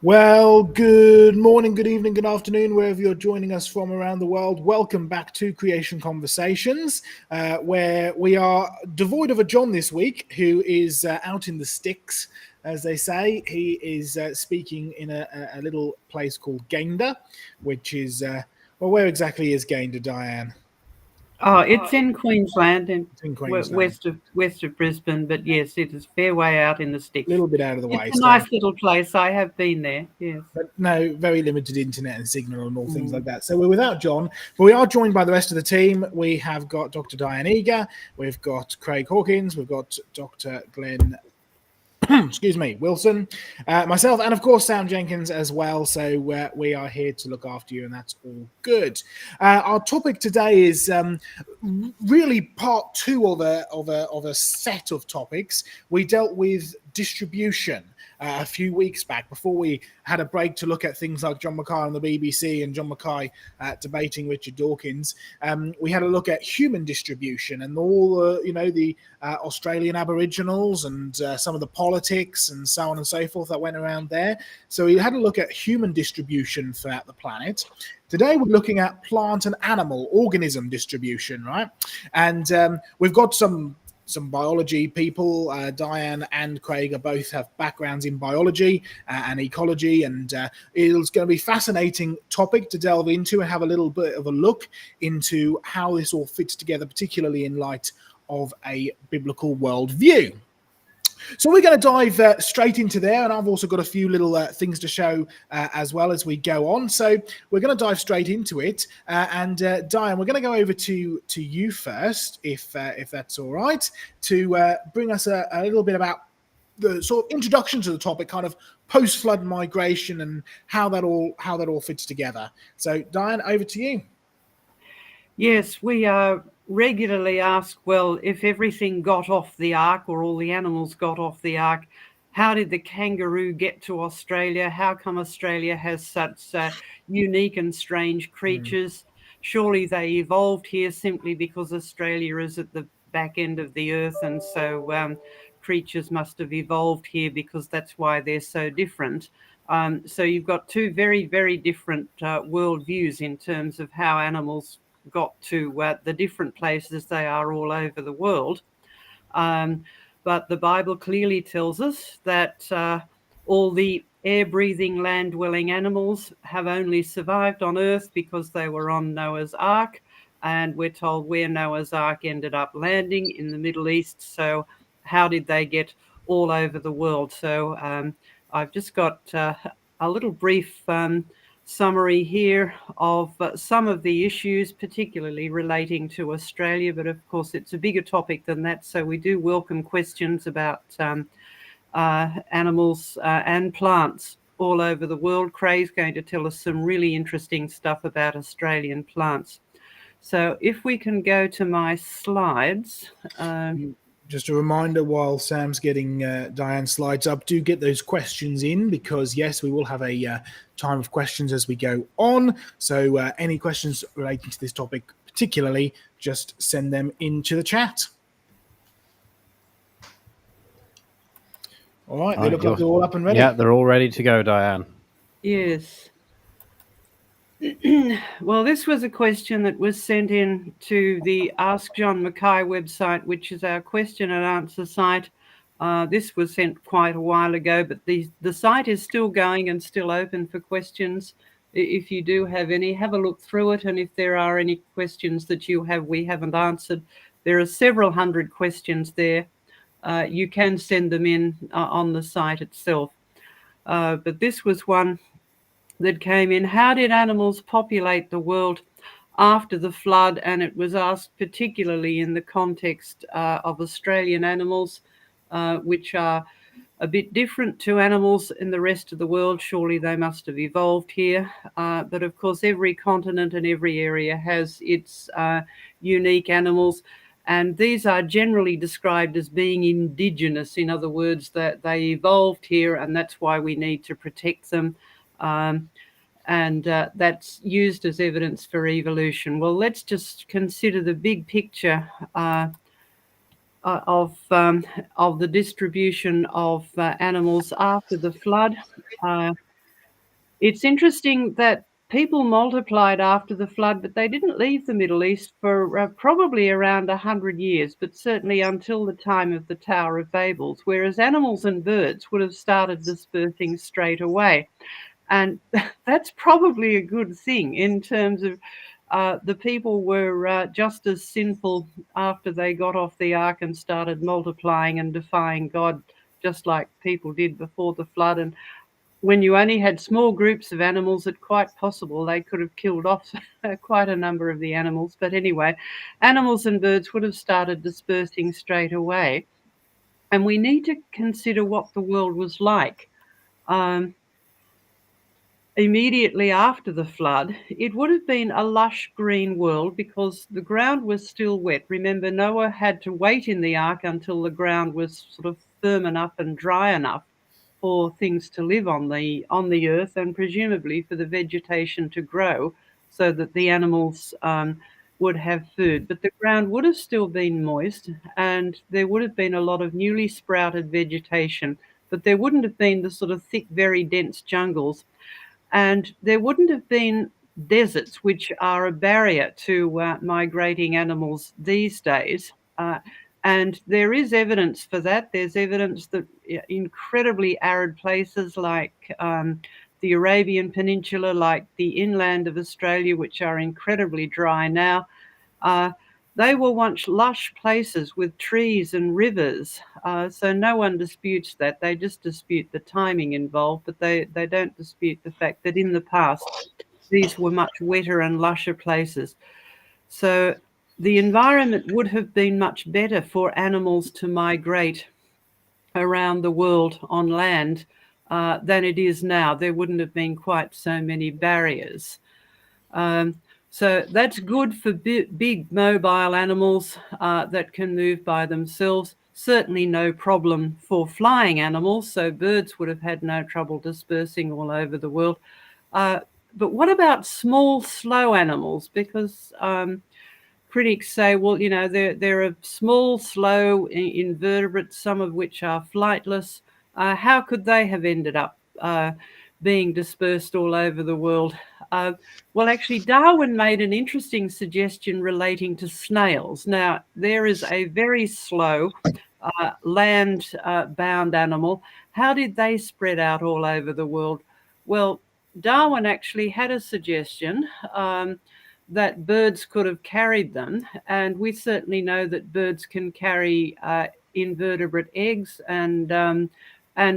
Well, good morning, good evening, good afternoon, wherever you're joining us from around the world. Welcome back to Creation Conversations, where we are devoid of a John this week, who is out in the sticks, as they say. He is speaking in a little place called Gayndah, which is, well, where exactly is Gayndah, Diane? Oh, it's in Queensland and It's in Queensland. west of Brisbane, but yes, it is fair way out in the A sticks. little bit out of the It's way, a so. nice little place. I have been there. Yes. But no, very limited internet and signal and all things like Mm. that. So we're without John, but we are joined by the rest of the team. We have got Dr. Diane Eager, we've got Craig Hawkins, we've got Dr. Glenn excuse me, Wilson, myself, and of course Sam Jenkins as well. So we are here to look after you, and that's all good. Our topic today is really part two of a set of topics. We dealt with distribution a few weeks back before we had a break to look at things like John Mackay on the BBC and John Mackay debating Richard Dawkins. We had a look at human distribution and all the Australian Aboriginals and some of the politics and so on and so forth that went around there. So we had a look at human distribution throughout the planet. Today we're looking at plant and animal organism distribution, right? And we've got some biology people. Diane and Craig both have backgrounds in biology and ecology, and it's going to be a fascinating topic to delve into and have a little bit of a look into how this all fits together, particularly in light of a biblical worldview. So we're going to dive straight into there, and I've also got a few little things to show as well as we go on. So we're going to dive straight into it, and Diane, we're going to go over to you first, if that's all right, to bring us a little bit about the sort of introduction to the topic, kind of post-flood migration and how that all fits together. So Diane, over to you. Yes, we regularly ask, well, if everything got off the ark or all the animals got off the ark, how did the kangaroo get to Australia? How come Australia has such unique and strange creatures? Surely they evolved here simply because Australia is at the back end of the earth, and so creatures must have evolved here because that's why they're so different. So you've got two very, very different worldviews in terms of how animals got to the different places they are all over the world. But the Bible clearly tells us that all the air-breathing, land-dwelling animals have only survived on Earth because they were on Noah's Ark. And we're told where Noah's Ark ended up landing in the Middle East. So how did they get all over the world? So I've just got a little brief summary here of some of the issues, particularly relating to Australia, but of course it's a bigger topic than that, so we do welcome questions about animals and plants all over the world. Craig's going to tell us some really interesting stuff about Australian plants. So if we can go to my slides. Just a reminder, while Sam's getting Diane's slides up, do get those questions in, because yes, we will have a time of questions as we go on. So any questions relating to this topic particularly, just send them into the chat. All right, they look like they're all up and ready. Yeah, they're all ready to go, Diane. Yes. Well, this was a question that was sent in to the Ask John Mackay website, which is our question and answer site. This was sent quite a while ago, but the site is still going and still open for questions. If you do have any, have a look through it. And if there are any questions that we haven't answered, there are several hundred questions there. You can send them in on the site itself. But this was one that came in. How did animals populate the world after the flood? And it was asked particularly in the context of Australian animals, which are a bit different to animals in the rest of the world. Surely they must have evolved here. But of course, every continent and every area has its unique animals. And these are generally described as being indigenous. In other words, that they evolved here, and that's why we need to protect them. And that's used as evidence for evolution. Well, let's just consider the big picture of the distribution of animals after the flood. It's interesting that people multiplied after the flood, but they didn't leave the Middle East for probably around 100 years, but certainly until the time of the Tower of Babel, whereas animals and birds would have started dispersing straight away. And that's probably a good thing in terms of the people were just as sinful after they got off the ark and started multiplying and defying God, just like people did before the flood. And when you only had small groups of animals, it's quite possible they could have killed off quite a number of the animals. But anyway, animals and birds would have started dispersing straight away. And we need to consider what the world was like. Um, Immediately after the flood, it would have been a lush green world because the ground was still wet. Remember, Noah had to wait in the ark until the ground was sort of firm enough and dry enough for things to live on the earth, and presumably for the vegetation to grow, so that the animals would have food. But the ground would have still been moist, and there would have been a lot of newly sprouted vegetation, but there wouldn't have been the sort of thick, very dense jungles, and there wouldn't have been deserts, which are a barrier to migrating animals these days. And there is evidence for that. There's evidence that incredibly arid places like the Arabian Peninsula, like the inland of Australia, which are incredibly dry now, uh, they were once lush places with trees and rivers. So no one disputes that. They just dispute the timing involved, but they don't dispute the fact that in the past, these were much wetter and lusher places. So the environment would have been much better for animals to migrate around the world on land than it is now. There wouldn't have been quite so many barriers. Um, so that's good for big mobile animals that can move by themselves. Certainly no problem for flying animals. So birds would have had no trouble dispersing all over the world. But what about small, slow animals? Because critics say, well, there are small, slow invertebrates, some of which are flightless. How could they have ended up being dispersed all over the world? Well, actually, Darwin made an interesting suggestion relating to snails. Now, there is a very slow land-bound animal. How did they spread out all over the world? Well, Darwin actually had a suggestion that birds could have carried them, and we certainly know that birds can carry invertebrate eggs and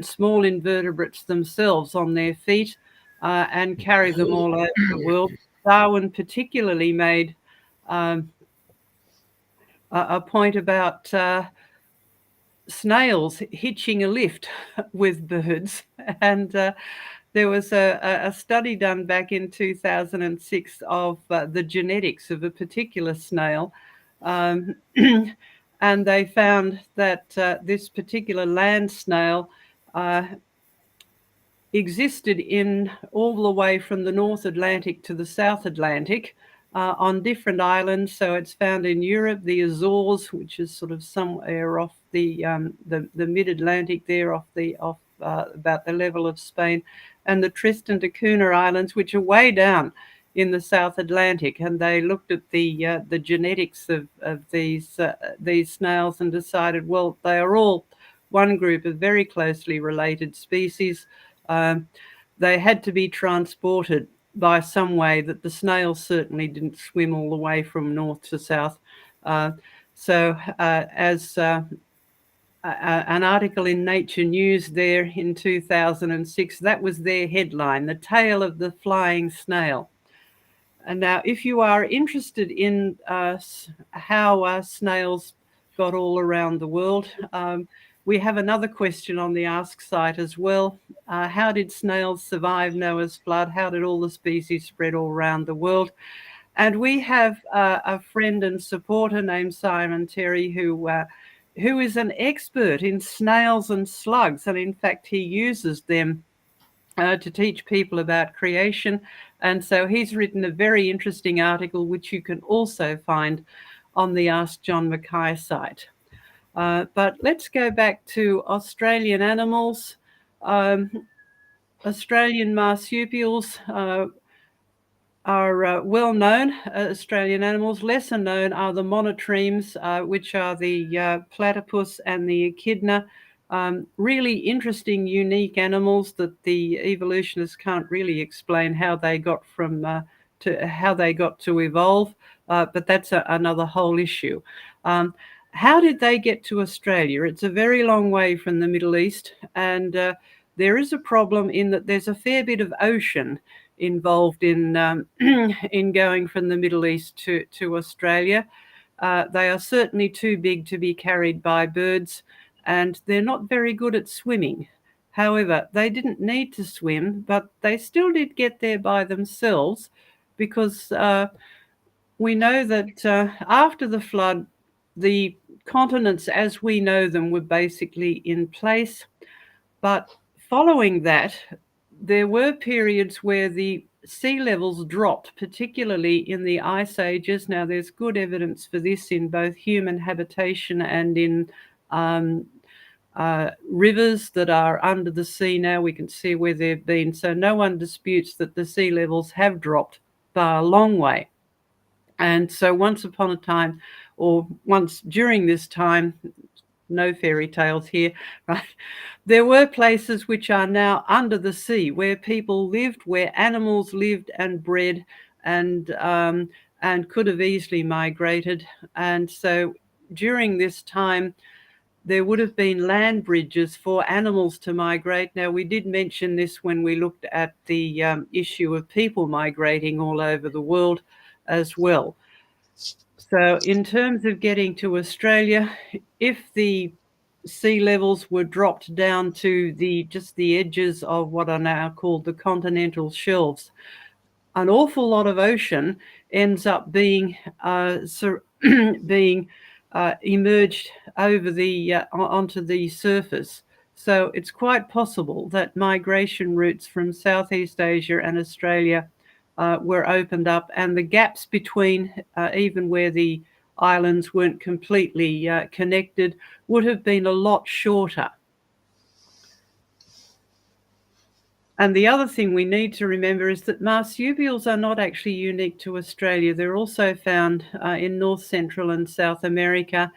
small invertebrates themselves on their feet and carry them all over the world. Darwin particularly made a point about snails hitching a lift with birds. And there was a study done back in 2006 of the genetics of a particular snail. Um, and they found that this particular land snail existed in all the way from the North Atlantic to the South Atlantic on different islands. So it's found in Europe, the Azores, which is sort of somewhere off the mid-Atlantic there, off about the level of Spain, and the Tristan da Cunha Islands, which are way down in the South Atlantic. And they looked at the genetics of these snails and decided, well, they are all one group of very closely related species. They had to be transported by some way that the snails certainly didn't swim all the way from north to south. As an article in Nature News there in 2006, that was their headline, "The Tale of the Flying Snail." And now, if you are interested in how snails got all around the world, we have another question on the Ask site as well. How did snails survive Noah's flood? How did all the species spread all around the world? And we have a friend and supporter named Simon Terry who is an expert in snails and slugs. And in fact, he uses them to teach people about creation. And so he's written a very interesting article, which you can also find on the Ask John Mackay site. But let's go back to Australian animals. Australian marsupials are well known, Australian animals. Lesser known are the monotremes, which are the platypus and the echidna. Really interesting, unique animals that the evolutionists can't really explain how they got to evolve, but that's another whole issue. How did they get to Australia? It's a very long way from the Middle East, and there is a problem in that there's a fair bit of ocean involved in in going from the Middle East to Australia. They are certainly too big to be carried by birds, and they're not very good at swimming. However, they didn't need to swim, but they still did get there by themselves, because we know that after the flood, the continents as we know them were basically in place. But following that, there were periods where the sea levels dropped, particularly in the ice ages. Now, there's good evidence for this in both human habitation and in rivers that are under the sea now. We can see where they've been. So no one disputes that the sea levels have dropped by a long way. And so once upon a time, or once during this time, no fairy tales here, right? There were places which are now under the sea where people lived, where animals lived and bred, and could have easily migrated. And so during this time, there would have been land bridges for animals to migrate. Now, we did mention this when we looked at the issue of people migrating all over the world as well. So in terms of getting to Australia, if the sea levels were dropped down to just the edges of what are now called the continental shelves, an awful lot of ocean ends up being emerged over onto the surface. So it's quite possible that migration routes from Southeast Asia and Australia were opened up, and the gaps between, even where the islands weren't completely connected, would have been a lot shorter. And the other thing we need to remember is that marsupials are not actually unique to Australia. They're also found in North, Central and South America,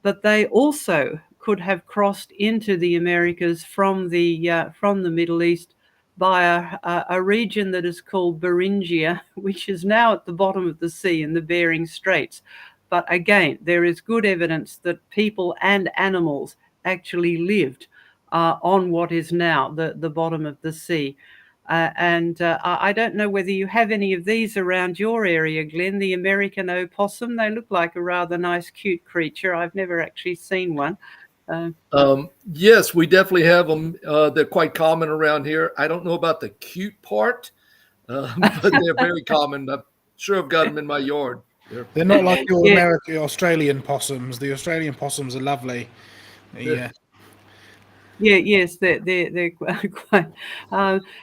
but they also could have crossed into the Americas from the Middle East by a region that is called Beringia, which is now at the bottom of the sea in the Bering Straits. But again, there is good evidence that people and animals actually lived on what is now the bottom of the sea. I don't know whether you have any of these around your area, Glenn, the American opossum. They look like a rather nice, cute creature. I've never actually seen one. Yes, we definitely have them. They're quite common around here. I don't know about the cute part, but they're very common. I'm sure I've got them in my yard. They're not like your American, Australian possums. The Australian possums are lovely. Yeah. Yes, they're quite.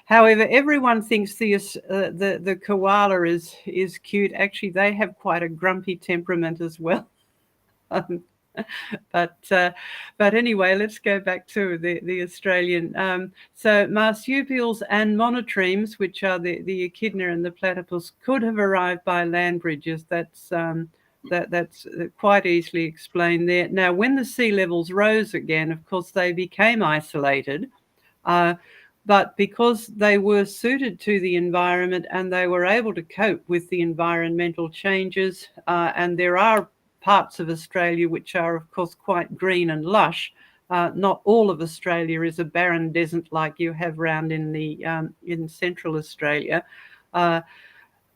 However, everyone thinks the koala is cute. Actually, they have quite a grumpy temperament as well. But anyway, let's go back to the Australian. So marsupials and monotremes, which are the echidna and the platypus, could have arrived by land bridges. That's quite easily explained there. Now, when the sea levels rose again, of course, they became isolated. But because they were suited to the environment and they were able to cope with the environmental changes, and there are parts of Australia which are, of course, quite green and lush. Not all of Australia is a barren desert like you have round in Central Australia.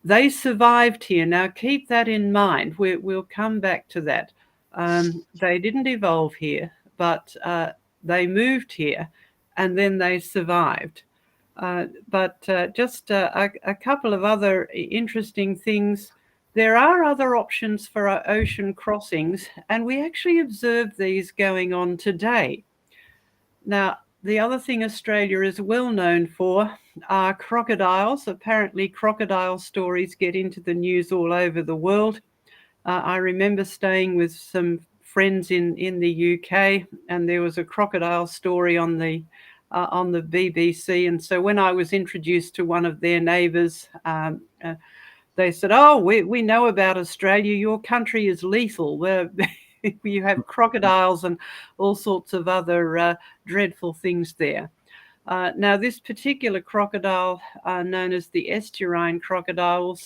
They survived here. Now, keep that in mind. We'll come back to that. They didn't evolve here, but they moved here, and then they survived. But just a couple of other interesting things. There are other options for our ocean crossings, and we actually observe these going on today. Now, the other thing Australia is well known for are crocodiles. Apparently, crocodile stories get into the news all over the world. I remember staying with some friends in the UK, and there was a crocodile story on the on the BBC. And so when I was introduced to one of their neighbours, they said, "Oh, we know about Australia. Your country is lethal. You have crocodiles and all sorts of other dreadful things there." Now, this particular crocodile, known as the estuarine crocodile,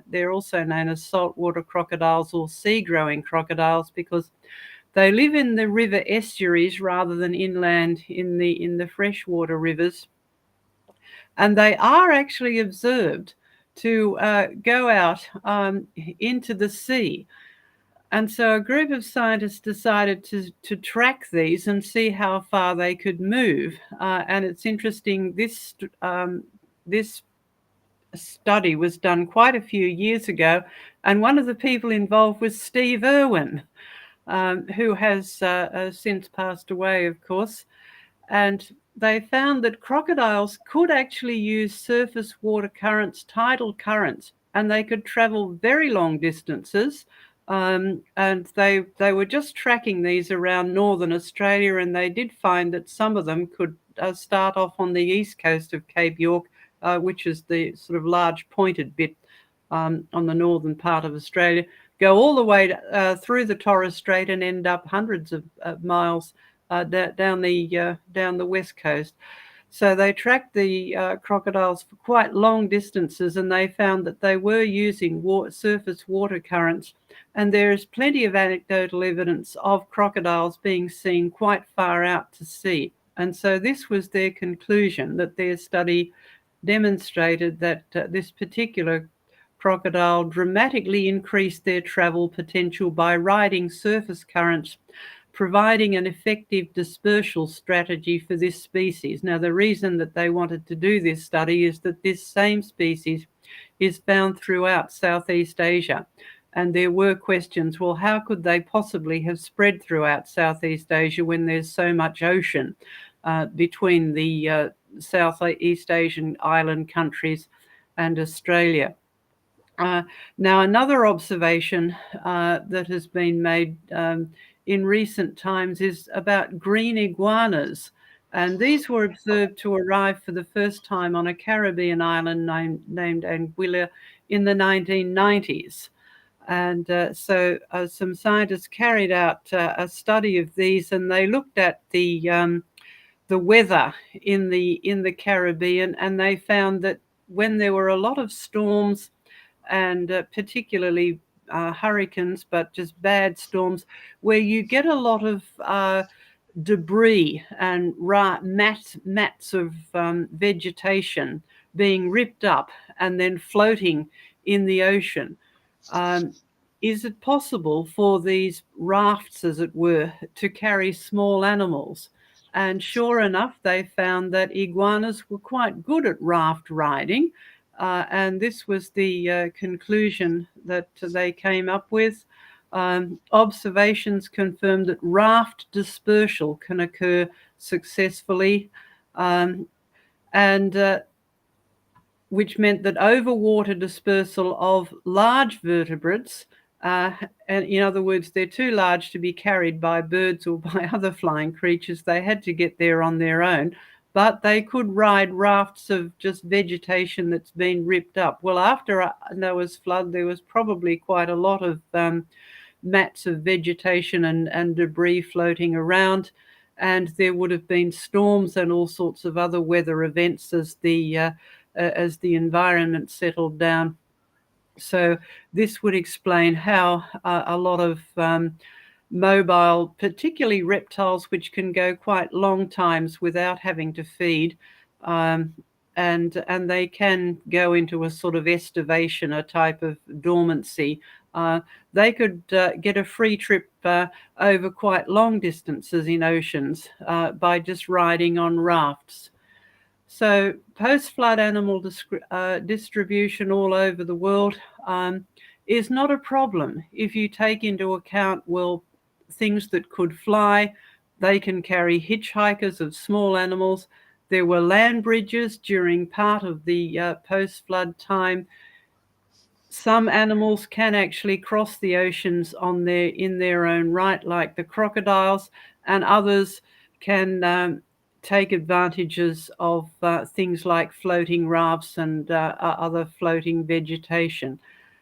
they're also known as saltwater crocodiles or sea-growing crocodiles, because they live in the river estuaries rather than inland in the freshwater rivers. And they are actually observed to go out into the sea. And so a group of scientists decided to track these and see how far they could move. And it's interesting, this study was done quite a few years ago, and one of the people involved was Steve Irwin, who has since passed away, of course. And they found that crocodiles could actually use surface water currents, tidal currents, and they could travel very long distances. And they were just tracking these around northern Australia, and they did find that some of them could start off on the east coast of Cape York, which is the sort of large pointed bit on the northern part of Australia, go all the way through the Torres Strait and end up hundreds of miles down the west coast. So they tracked the crocodiles for quite long distances, and they found that they were using surface water currents. And there is plenty of anecdotal evidence of crocodiles being seen quite far out to sea. And so this was their conclusion, that their study demonstrated that this particular crocodile dramatically increased their travel potential by riding surface currents, providing an effective dispersal strategy for this species. Now, the reason that they wanted to do this study is that this same species is found throughout Southeast Asia. And there were questions, well, how could they possibly have spread throughout Southeast Asia when there's so much ocean between the Southeast Asian island countries and Australia? Now, another observation that has been made in recent times is about green iguanas. And these were observed to arrive for the first time on a Caribbean island named Anguilla in the 1990s. And so some scientists carried out a study of these, and they looked at the weather in the Caribbean, and they found that when there were a lot of storms, and particularly hurricanes, but just bad storms, where you get a lot of debris and mats of vegetation being ripped up and then floating in the ocean. Is it possible for these rafts, as it were, to carry small animals? And sure enough, they found that iguanas were quite good at raft riding. And this was the conclusion that they came up with. Observations confirmed that raft dispersal can occur successfully, which meant that overwater dispersal of large vertebrates, and in other words, they're too large to be carried by birds or by other flying creatures. They had to get there on their own, but they could ride rafts of just vegetation that's been ripped up. Well, after Noah's flood, there was probably quite a lot of mats of vegetation and debris floating around, and there would have been storms and all sorts of other weather events as the environment settled down. So this would explain how a lot of mobile, particularly reptiles, which can go quite long times without having to feed, and they can go into a sort of estivation, a type of dormancy. They could get a free trip over quite long distances in oceans by just riding on rafts. So post-flood animal distribution all over the world is not a problem if you take into account, well, things that could fly. They can carry hitchhikers of small animals. There were land bridges during part of the post-flood time. Some animals can actually cross the oceans in their own right, like the crocodiles, and others can take advantages of things like floating rafts and other floating vegetation.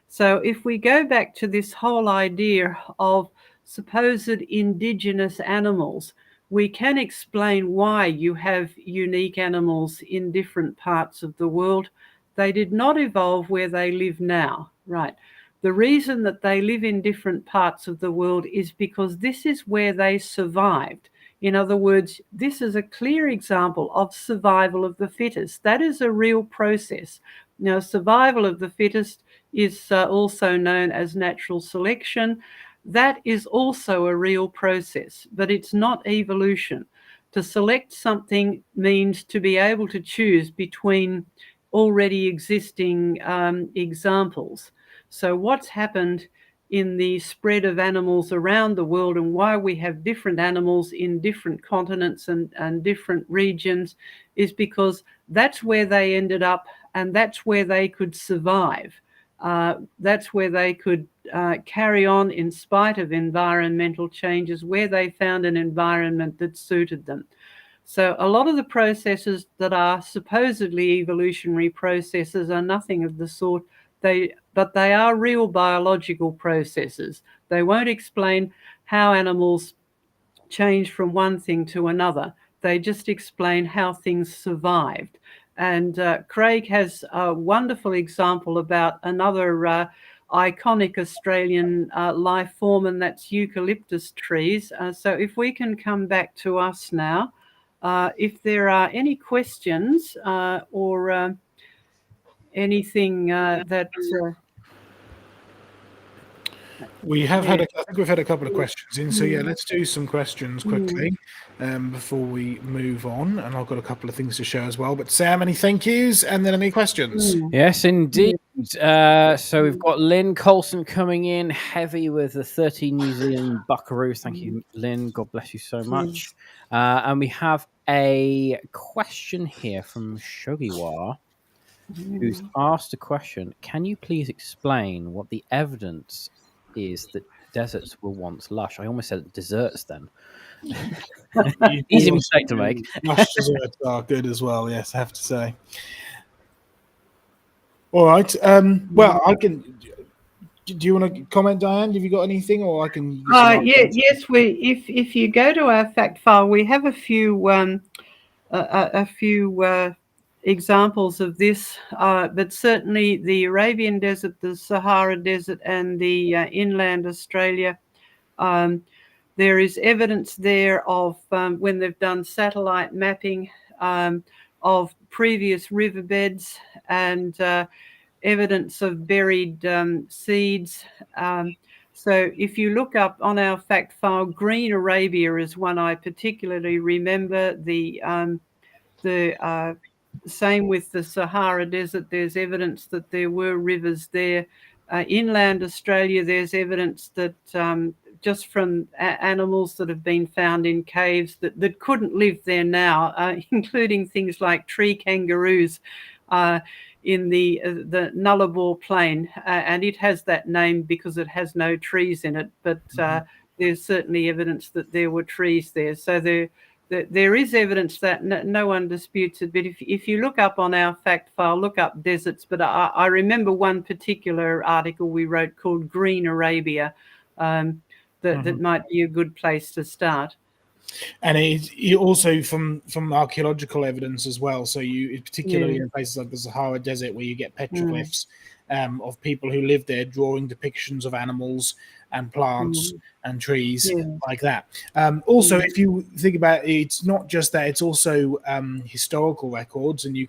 So if we go back to this whole idea of supposed indigenous animals, we can explain why you have unique animals in different parts of the world. They did not evolve where they live now, right? The reason that they live in different parts of the world is because this is where they survived. In other words, this is a clear example of survival of the fittest. That is a real process. Now, survival of the fittest is also known as natural selection. That is also a real process, but it's not evolution. To select something means to be able to choose between already existing examples. So what's happened in the spread of animals around the world and why we have different animals in different continents and different regions is because that's where they ended up and that's where they could survive. That's where they could carry on in spite of environmental changes, where they found an environment that suited them. So a lot of the processes that are supposedly evolutionary processes are nothing of the sort. But they are real biological processes. They won't explain how animals change from one thing to another. They just explain how things survived. And Craig has a wonderful example about another iconic Australian life form, and that's eucalyptus trees. So if we can come back to us now, if there are any questions or anything that... We have had, I think we've had a couple of questions in. So yeah, let's do some questions quickly before we move on. And I've got a couple of things to show as well. But Sam, any thank yous and then any questions? Yes, indeed. So we've got Lynn Colson coming in heavy with the 30 New Zealand buckaroos. Thank you, Lynn. God bless you so much. And we have a question here from Shogiwar, who's asked a question. Can you please explain what the evidence is that deserts were once lush? I almost said deserts then. Easy mistake to make. Lush deserts are good as well, yes, I have to say. All right. Well, I can... Do you want to comment, Diane? Have you got anything, or I can? Yes. If you go to our fact file, we have a few examples of this, but certainly the Arabian Desert, the Sahara Desert, and the inland Australia. There is evidence there of when they've done satellite mapping of previous riverbeds and evidence of buried seeds. So if you look up on our fact file, Green Arabia is one I particularly remember. The same with the Sahara Desert. There's evidence that there were rivers there. Inland Australia, there's evidence that just from animals that have been found in caves that couldn't live there now, including things like tree kangaroos in the Nullarbor Plain, and it has that name because it has no trees in it, but there's certainly evidence that there were trees there. So there is evidence that no one disputes it, but if you look up on our fact file, look up deserts, but I remember one particular article we wrote called Green Arabia, that might be a good place to start. And it also from archaeological evidence as well. So you, particularly in places like the Sahara Desert, where you get petroglyphs of people who lived there, drawing depictions of animals and plants and trees like that. Also, if you think about it, it's not just that; it's also historical records, and you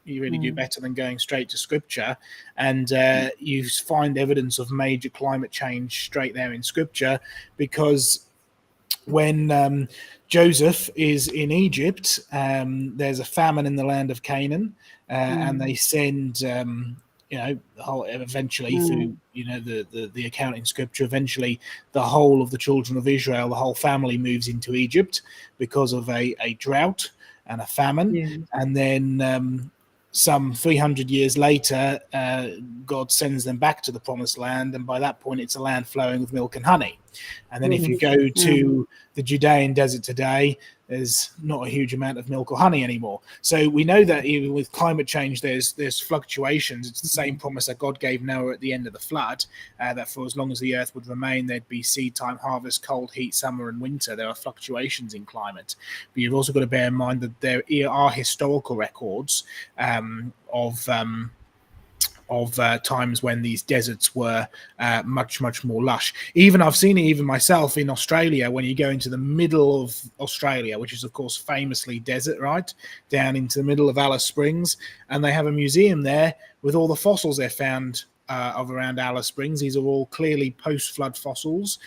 really do better than going straight to scripture. And you find evidence of major climate change straight there in scripture, because when Joseph is in Egypt, there's a famine in the land of Canaan, and they send, eventually through, the account in scripture, eventually the whole of the children of Israel, the whole family moves into Egypt because of a drought and a famine. And then some 300 years later, God sends them back to the promised land, and by that point it's a land flowing with milk and honey. And then if you go to the Judean desert today, there's not a huge amount of milk or honey anymore. So we know that even with climate change, there's fluctuations. It's the same promise that God gave Noah at the end of the flood, that for as long as the earth would remain, there'd be seed time, harvest, cold, heat, summer, and winter. There are fluctuations in climate, but you've also got to bear in mind that there are historical records of times when these deserts were much more lush. Even I've seen it even myself in Australia, when you go into the middle of Australia, which is of course famously desert, right down into the middle of Alice Springs, and they have a museum there with all the fossils they found of around Alice Springs. These are all clearly post-flood fossils.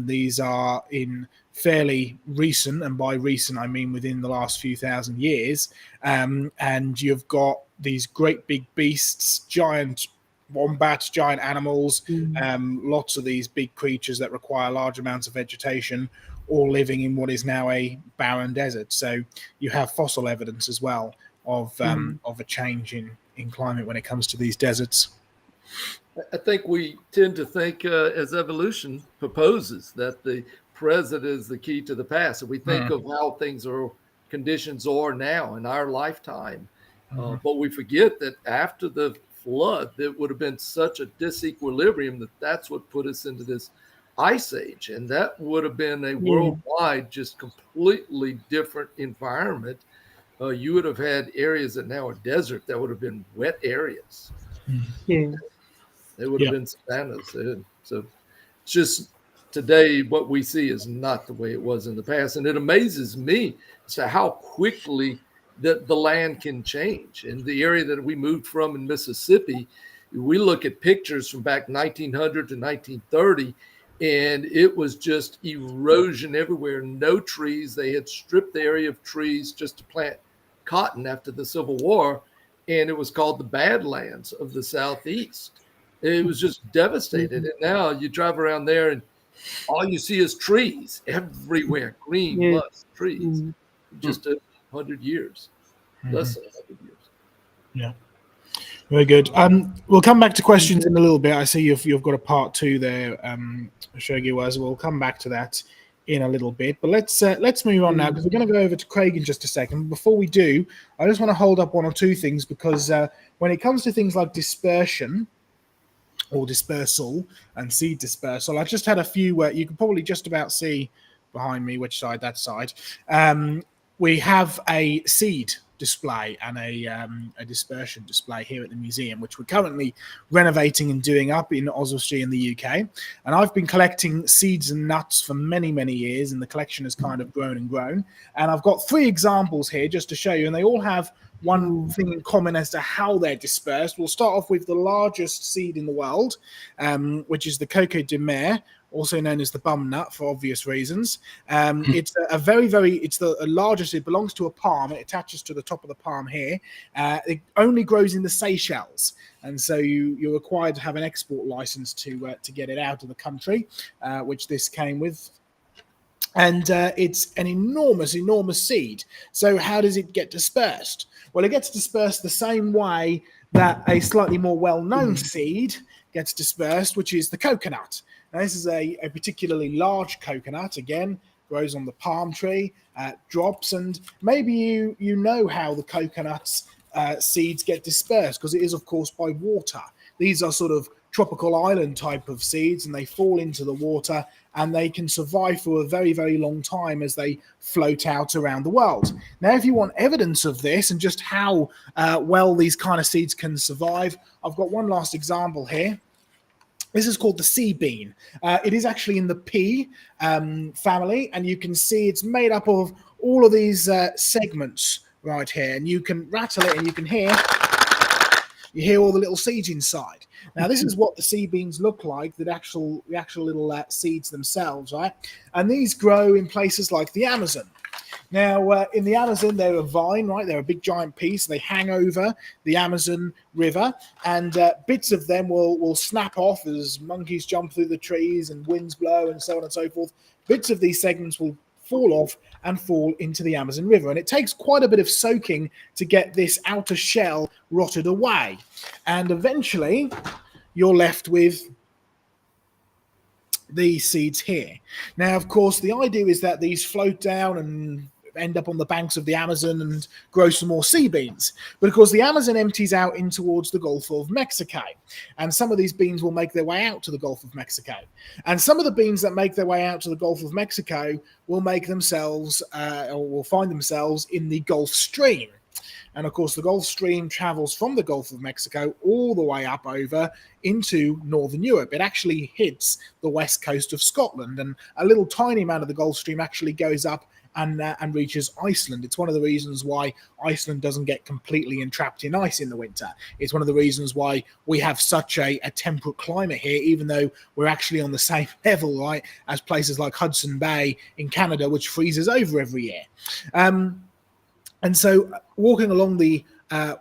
These are in fairly recent, and by recent I mean within the last few thousand years, and you've got these great big beasts, giant wombats, giant animals, lots of these big creatures that require large amounts of vegetation, all living in what is now a barren desert. So you have fossil evidence as well of a change in climate when it comes to these deserts. I think we tend to think, as evolution proposes, that the present is the key to the past. And we think of how conditions are now in our lifetime. But we forget that after the flood, there would have been such a disequilibrium that's what put us into this ice age. And that would have been a worldwide, just completely different environment. You would have had areas that now are desert that would have been wet areas. Yeah. They would have been savannas. So it's just today what we see is not the way it was in the past. And it amazes me as to how quickly the land can change. In the area that we moved from in Mississippi, we look at pictures from back 1900 to 1930, and it was just erosion everywhere. No trees. They had stripped the area of trees just to plant cotton after the Civil War, and it was called the Badlands of the Southeast. It was just devastated. And now you drive around there and all you see is trees everywhere, green, lush trees. Just 100 years, less than 100 years. Yeah. Very good. We'll come back to questions in a little bit. I see you've got a part two there, Shogi, as we'll come back to that in a little bit. But let's move on now, because we're going to go over to Craig in just a second. Before we do, I just want to hold up one or two things, because when it comes to things like dispersion or dispersal and seed dispersal, I just had a few where you can probably just about see behind me which side, that side. We have a seed display and a dispersion display here at the museum, which we're currently renovating and doing up in Oswestry in the UK. And I've been collecting seeds and nuts for many years, and the collection has kind of grown and grown. And I've got 3 examples here just to show you, and they all have one thing in common as to how they're dispersed. We'll start off with the largest seed in the world, which is the coco de mer, also known as the bum nut for obvious reasons. It's it's the largest. It belongs to a palm. It attaches to the top of the palm here. It only grows in the Seychelles, and so you're required to have an export license to get it out of the country, which this came with. And it's an enormous seed. So how does it get dispersed? Well, it gets dispersed the same way that a slightly more well-known seed gets dispersed, which is the coconut. Now, this is a particularly large coconut. Again, grows on the palm tree, drops, and maybe you know how the coconut's seeds get dispersed, because it is, of course, by water. These are sort of tropical island type of seeds, and they fall into the water, and they can survive for a very long time as they float out around the world. Now, if you want evidence of this and just how well these kind of seeds can survive, I've got one last example here. This is called the sea bean. It is actually in the pea family, and you can see it's made up of all of these segments right here, and you can rattle it and you hear all the little seeds inside. Now, this is what the sea beans look like, the actual little seeds themselves, right? And these grow in places like the Amazon. Now, in the Amazon, they're a vine, right? They're a big giant piece. They hang over the Amazon River, and bits of them will snap off as monkeys jump through the trees and winds blow and so on and so forth. Bits of these segments will fall off and fall into the Amazon River. And it takes quite a bit of soaking to get this outer shell rotted away. And eventually, you're left with these seeds here. Now, of course, the idea is that these float down and end up on the banks of the Amazon and grow some more sea beans. But of course, the Amazon empties out in towards the Gulf of Mexico, and some of these beans will make their way out to the Gulf of Mexico. And some of the beans that make their way out to the Gulf of Mexico will make themselves or will find themselves in the Gulf Stream. And of course, the Gulf Stream travels from the Gulf of Mexico all the way up over into Northern Europe. It actually hits the west coast of Scotland, and a little tiny amount of the Gulf Stream actually goes up and reaches Iceland. It's one of the reasons why Iceland doesn't get completely entrapped in ice in the winter. It's one of the reasons why we have such a temperate climate here, even though we're actually on the same level, right, as places like Hudson Bay in Canada, which freezes over every year. And so walking along the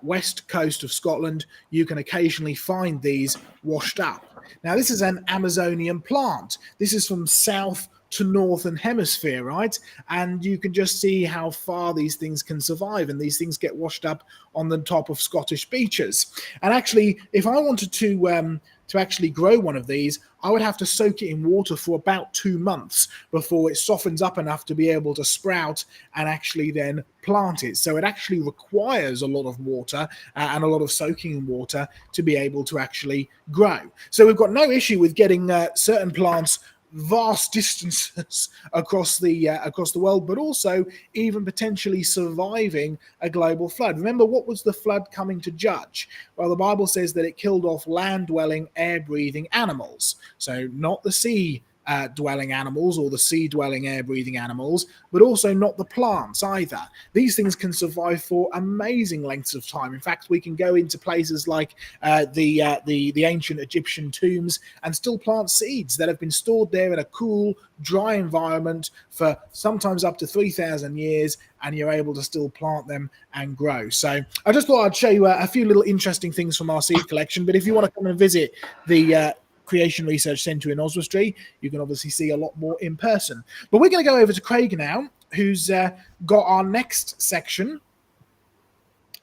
west coast of Scotland, you can occasionally find these washed up. Now, this is an Amazonian plant. This is from south to northern hemisphere, right? And you can just see how far these things can survive, and these things get washed up on the top of Scottish beaches. And actually, if I wanted to actually grow one of these, I would have to soak it in water for about 2 months before it softens up enough to be able to sprout and actually then plant it. So it actually requires a lot of water and a lot of soaking in water to be able to actually grow. So we've got no issue with getting certain plants vast distances across the world, but also even potentially surviving a global flood. Remember, what was the flood coming to judge? Well, the Bible says that it killed off land-dwelling, air-breathing animals. So not the sea-dwelling animals or the sea-dwelling, air-breathing animals, but also not the plants either. These things can survive for amazing lengths of time. In fact, we can go into places like the ancient Egyptian tombs and still plant seeds that have been stored there in a cool, dry environment for sometimes up to 3,000 years, and you're able to still plant them and grow. So I just thought I'd show you a few little interesting things from our seed collection. But if you want to come and visit the Creation Research Centre in Oswestry, you can obviously see a lot more in person. But we're going to go over to Craig now, who's got our next section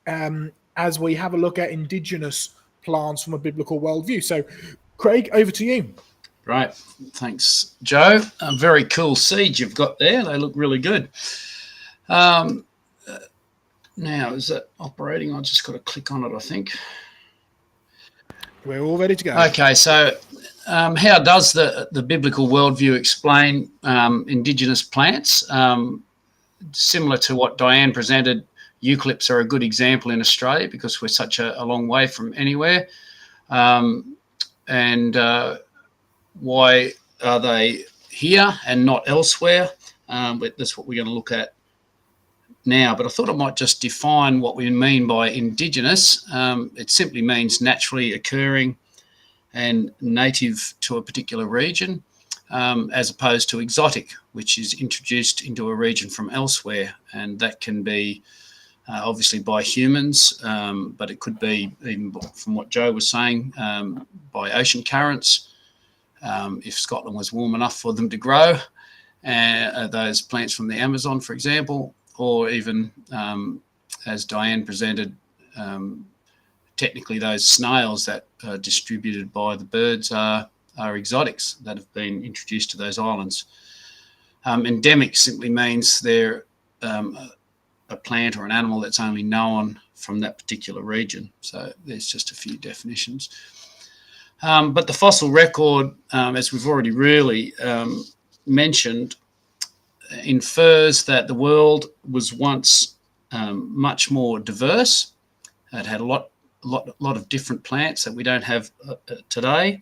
as we have a look at Indigenous plants from a biblical worldview. So, Craig, over to you. Right. Thanks, Joe. Very cool seeds you've got there. They look really good. Now, is that operating? I've just got to click on it, I think. We're all ready to go. Okay, so how does the biblical worldview explain Indigenous plants? Similar to what Diane presented, eucalypts are a good example in Australia because we're such a long way from anywhere. Why are they here and not elsewhere? But that's what we're going to look at now. But I thought I might just define what we mean by Indigenous. It simply means naturally occurring and native to a particular region, as opposed to exotic, which is introduced into a region from elsewhere. And that can be obviously by humans, but it could be, even from what Joe was saying, by ocean currents. If Scotland was warm enough for them to grow, those plants from the Amazon, for example, or even, as Diane presented, technically those snails that are distributed by the birds are exotics that have been introduced to those islands. Endemic simply means they're a plant or an animal that's only known from that particular region. So there's just a few definitions. But the fossil record, as we've already really mentioned, infers that the world was once much more diverse. It had a lot of different plants that we don't have today,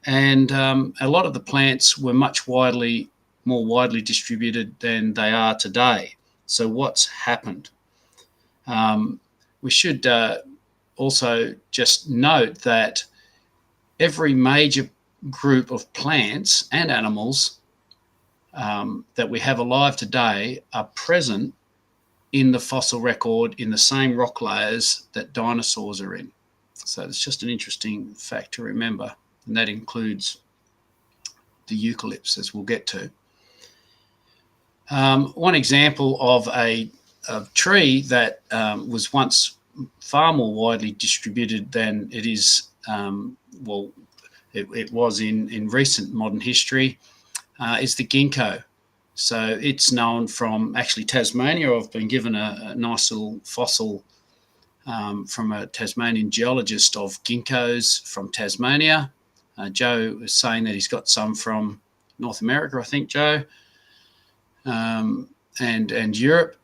and a lot of the plants were much more widely distributed than they are today. So what's happened? We should also just note that every major group of plants and animals that we have alive today are present in the fossil record in the same rock layers that dinosaurs are in. So it's just an interesting fact to remember, and that includes the eucalypts, as we'll get to. One example of a tree that was once far more widely distributed than it is, it was in recent modern history, is the ginkgo. So it's known from actually Tasmania. I've been given a nice little fossil from a Tasmanian geologist of ginkgos from Tasmania. Joe is saying that he's got some from North America, I think, Joe, and Europe.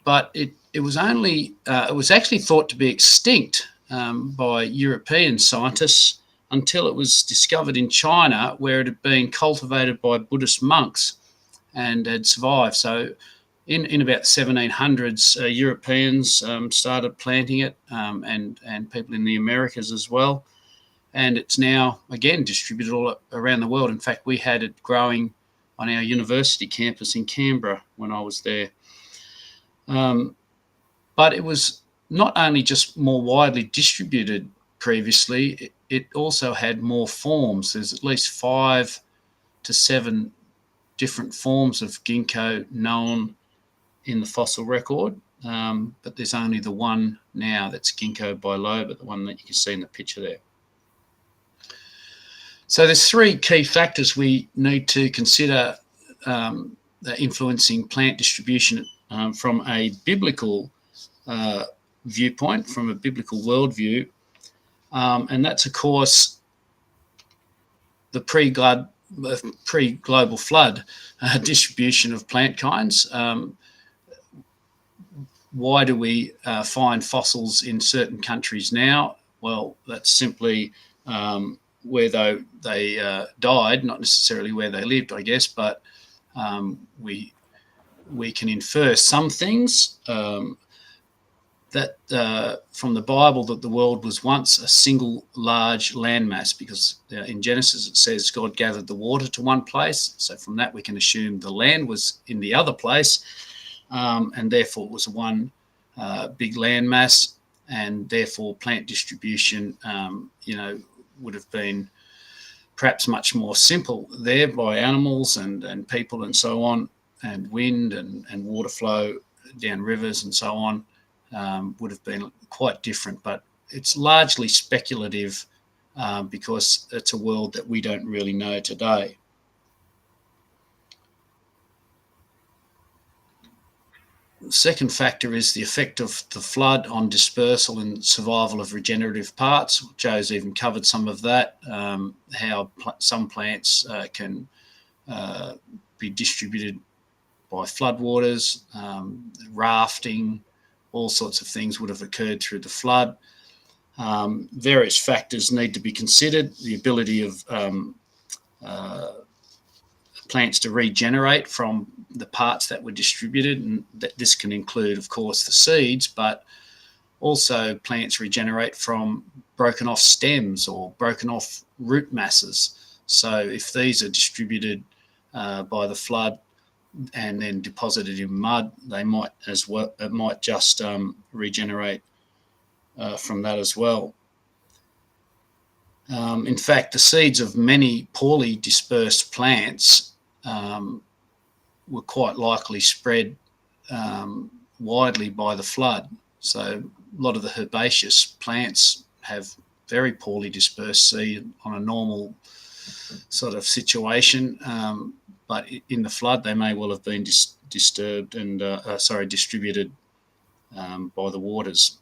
But it was actually thought to be extinct by European scientists until it was discovered in China, where it had been cultivated by Buddhist monks and had survived. So in about the 1700s, Europeans started planting it, and people in the Americas as well. And it's now, again, distributed all around the world. In fact, we had it growing on our university campus in Canberra when I was there. But it was not only just more widely distributed previously, it also had more forms. There's at least 5 to 7 different forms of ginkgo known in the fossil record, but there's only the one now that's ginkgo biloba, the one that you can see in the picture there. So there's 3 key factors we need to consider influencing plant distribution from a biblical viewpoint, from a biblical worldview, and that's, of course, the pre-global flood distribution of plant kinds. Why do we find fossils in certain countries now? Well, that's simply where they died, not necessarily where they lived, I guess, but we can infer some things that from the Bible, that the world was once a single large landmass, because in Genesis it says God gathered the water to one place. So from that we can assume the land was in the other place, and therefore it was one big landmass, and therefore plant distribution, would have been perhaps much more simple there by animals and people and so on, and wind and water flow down rivers and so on. Would have been quite different, but it's largely speculative because it's a world that we don't really know today. The second factor is the effect of the flood on dispersal and survival of regenerative parts. Joe's even covered some of that, how some plants can be distributed by floodwaters, rafting, all sorts of things would have occurred through the flood. Various factors need to be considered. The ability of plants to regenerate from the parts that were distributed, and this can include, of course, the seeds, but also plants regenerate from broken off stems or broken off root masses. So if these are distributed by the flood and then deposited in mud, they might as well, it might just regenerate from that as well. In fact, the seeds of many poorly dispersed plants were quite likely spread widely by the flood. So a lot of the herbaceous plants have very poorly dispersed seed on a normal sort of situation, but in the flood they may well have been disturbed and distributed by the waters.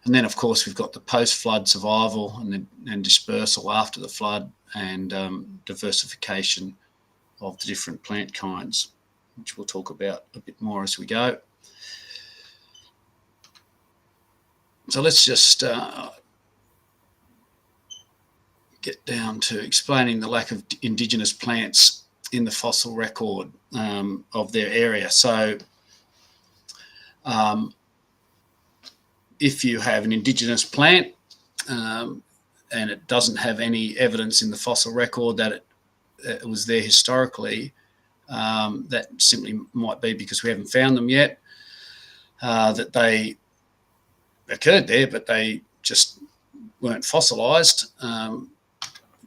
And then, of course, we've got the post-flood survival and dispersal after the flood, and diversification of the different plant kinds, which we'll talk about a bit more as we go. So let's just get down to explaining the lack of indigenous plants in the fossil record of their area. So if you have an indigenous plant and it doesn't have any evidence in the fossil record that it was there historically, that simply might be because we haven't found them yet, that they occurred there, but they just weren't fossilized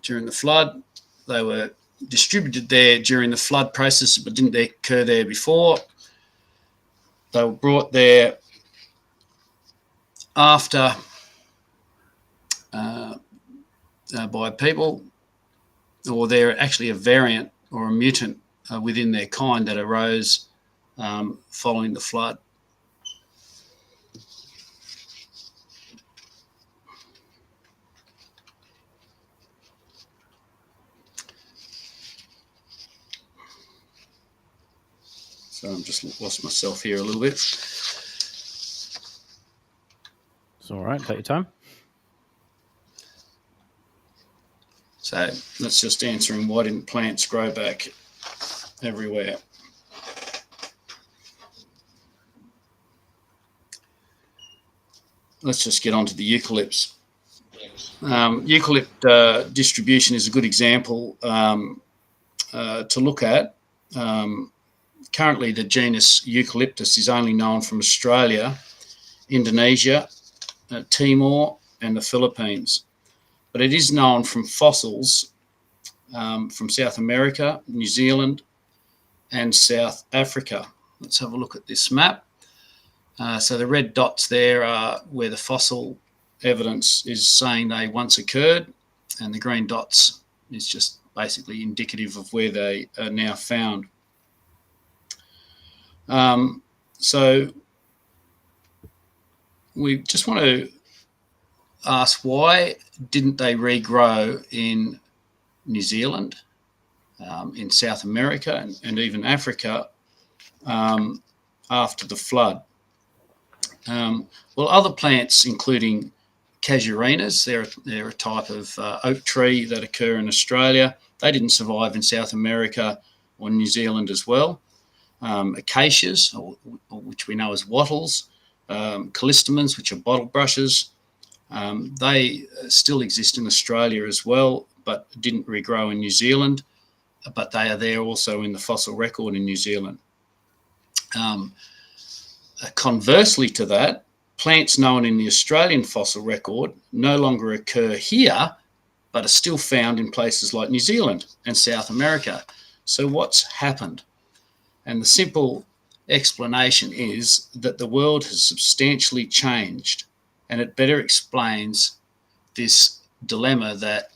during the flood. They were distributed there during the flood process, but didn't occur there before. They were brought there after by people, or they're actually a variant or a mutant within their kind that arose following the flood. So I'm just lost myself here a little bit. It's all right. Take your time. So that's just answering why didn't plants grow back everywhere. Let's just get on to the eucalypts. Eucalypt distribution is a good example to look at. Currently, the genus Eucalyptus is only known from Australia, Indonesia, Timor, and the Philippines. But it is known from fossils from South America, New Zealand, and South Africa. Let's have a look at this map. So the red dots there are where the fossil evidence is saying they once occurred, and the green dots is just basically indicative of where they are now found. So we just want to ask, why didn't they regrow in New Zealand, in South America, and even Africa after the flood? Well, other plants, including casuarinas, they're a type of oak tree that occur in Australia. They didn't survive in South America or New Zealand as well. Acacias, or which we know as wattles, callistemons, which are bottle brushes, they still exist in Australia as well, but didn't regrow in New Zealand, but they are there also in the fossil record in New Zealand. Conversely to that, plants known in the Australian fossil record no longer occur here, but are still found in places like New Zealand and South America. So what's happened? And the simple explanation is that the world has substantially changed, and it better explains this dilemma that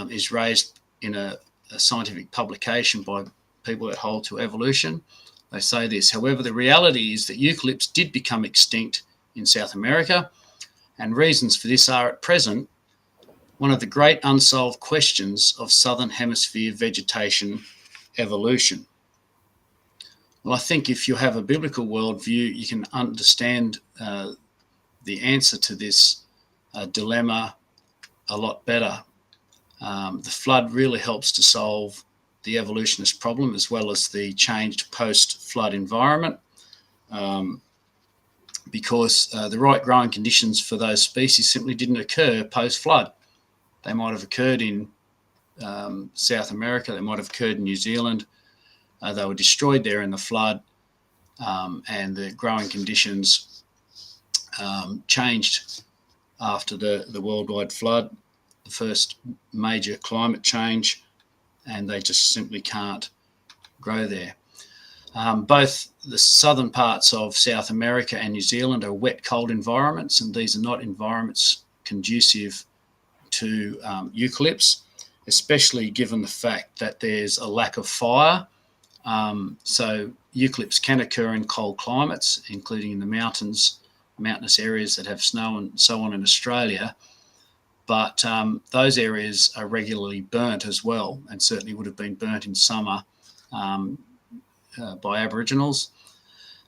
is raised in a scientific publication by people that hold to evolution. They say this: however, the reality is that eucalypts did become extinct in South America, and reasons for this are at present one of the great unsolved questions of Southern Hemisphere vegetation evolution. Well, I think if you have a biblical worldview, you can understand the answer to this dilemma a lot better. The flood really helps to solve the evolutionist problem, as well as the changed post-flood environment, because the right growing conditions for those species simply didn't occur post-flood. They might have occurred in South America, they might have occurred in New Zealand. They were destroyed there in the flood, and the growing conditions changed after the worldwide flood, the first major climate change, and they just simply can't grow there. Both the southern parts of South America and New Zealand are wet, cold environments, and these are not environments conducive to eucalypts, especially given the fact that there's a lack of fire. So eucalypts can occur in cold climates, including in the mountainous areas that have snow and so on in Australia. But those areas are regularly burnt as well, and certainly would have been burnt in summer by Aboriginals.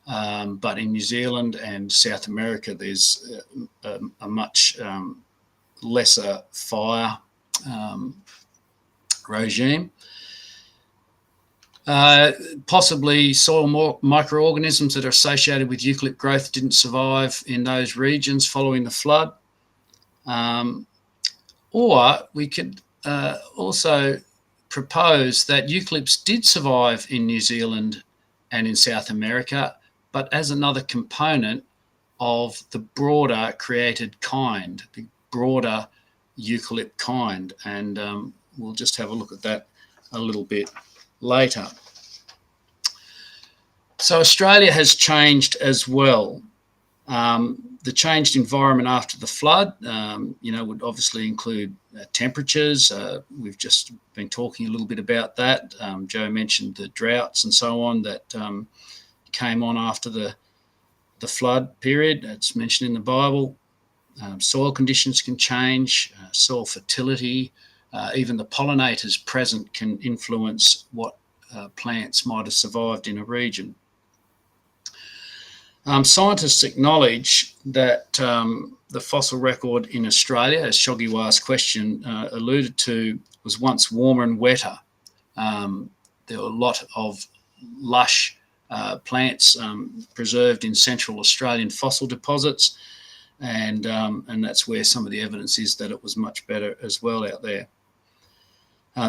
But in New Zealand and South America, there's a much lesser fire regime. Possibly soil microorganisms that are associated with eucalypt growth didn't survive in those regions following the flood. Or we could also propose that eucalypts did survive in New Zealand and in South America, but as another component of the broader created kind, the broader eucalypt kind. And we'll just have a look at that a little bit later. So Australia has changed as well. The changed environment after the flood, would obviously include temperatures. We've just been talking a little bit about that. Joe mentioned the droughts and so on that came on after the flood period. It's mentioned in the Bible. Soil conditions can change, soil fertility, even the pollinators present can influence what plants might have survived in a region. Scientists acknowledge that the fossil record in Australia, as Shoghiwa's question alluded to, was once warmer and wetter. There were a lot of lush plants preserved in Central Australian fossil deposits, and that's where some of the evidence is that it was much better as well out there.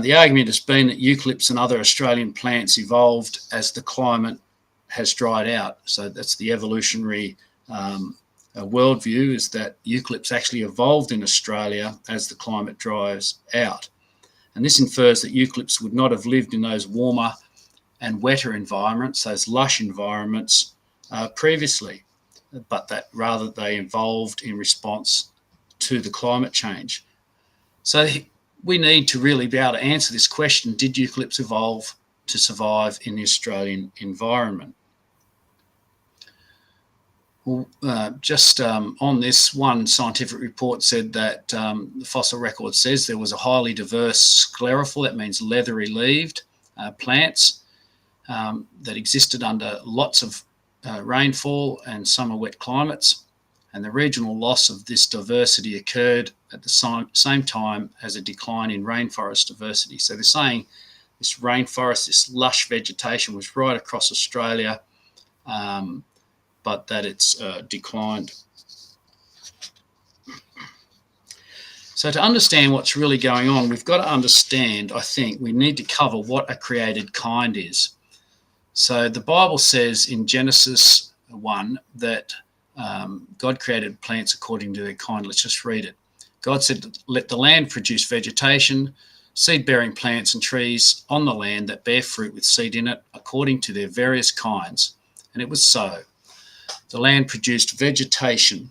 The argument has been that eucalypts and other Australian plants evolved as the climate has dried out. So that's the evolutionary worldview, is that eucalypts actually evolved in Australia as the climate dries out. And this infers that eucalypts would not have lived in those warmer and wetter environments, those lush environments previously, but that rather they evolved in response to the climate change. So we need to really be able to answer this question: did eucalypts evolve to survive in the Australian environment? Well, on this, one scientific report said that the fossil record says there was a highly diverse sclerophyll, that means leathery-leaved plants that existed under lots of rainfall and summer wet climates, and the regional loss of this diversity occurred at the same time as a decline in rainforest diversity. So they're saying this rainforest, this lush vegetation was right across Australia, but that it's declined. So to understand what's really going on, we've got to understand, I think, we need to cover what a created kind is. So the Bible says in Genesis 1 that God created plants according to their kind. Let's just read it. God said, "Let the land produce vegetation, seed-bearing plants and trees on the land that bear fruit with seed in it, according to their various kinds." And it was so. The land produced vegetation,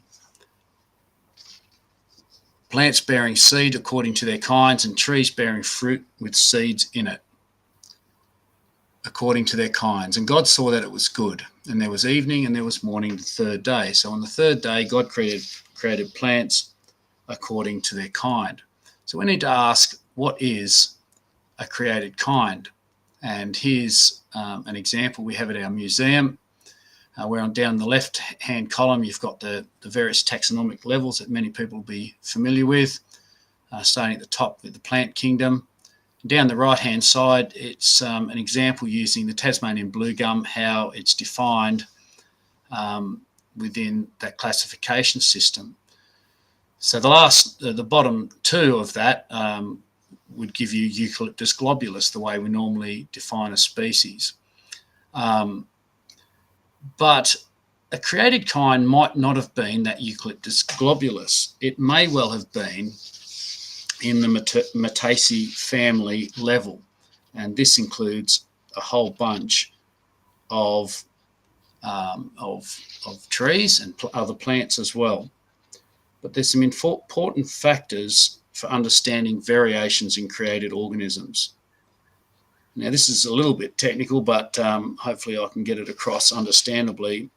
plants bearing seed according to their kinds, and trees bearing fruit with seeds in it, according to their kinds. And God saw that it was good. And there was evening and there was morning the third day. So on the third day, God created plants according to their kind. So we need to ask, what is a created kind? And here's an example we have at our museum. Where on down the left-hand column, you've got the various taxonomic levels that many people will be familiar with, starting at the top with the plant kingdom. Down the right-hand side, it's an example using the Tasmanian blue gum, how it's defined within that classification system. So the bottom two of that would give you Eucalyptus globulus, the way we normally define a species. But a created kind might not have been that Eucalyptus globulus. It may well have been in the Myrtaceae family level, and this includes a whole bunch of trees and other plants as well. But there's some important factors for understanding variations in created organisms. Now, this is a little bit technical, but hopefully I can get it across understandably.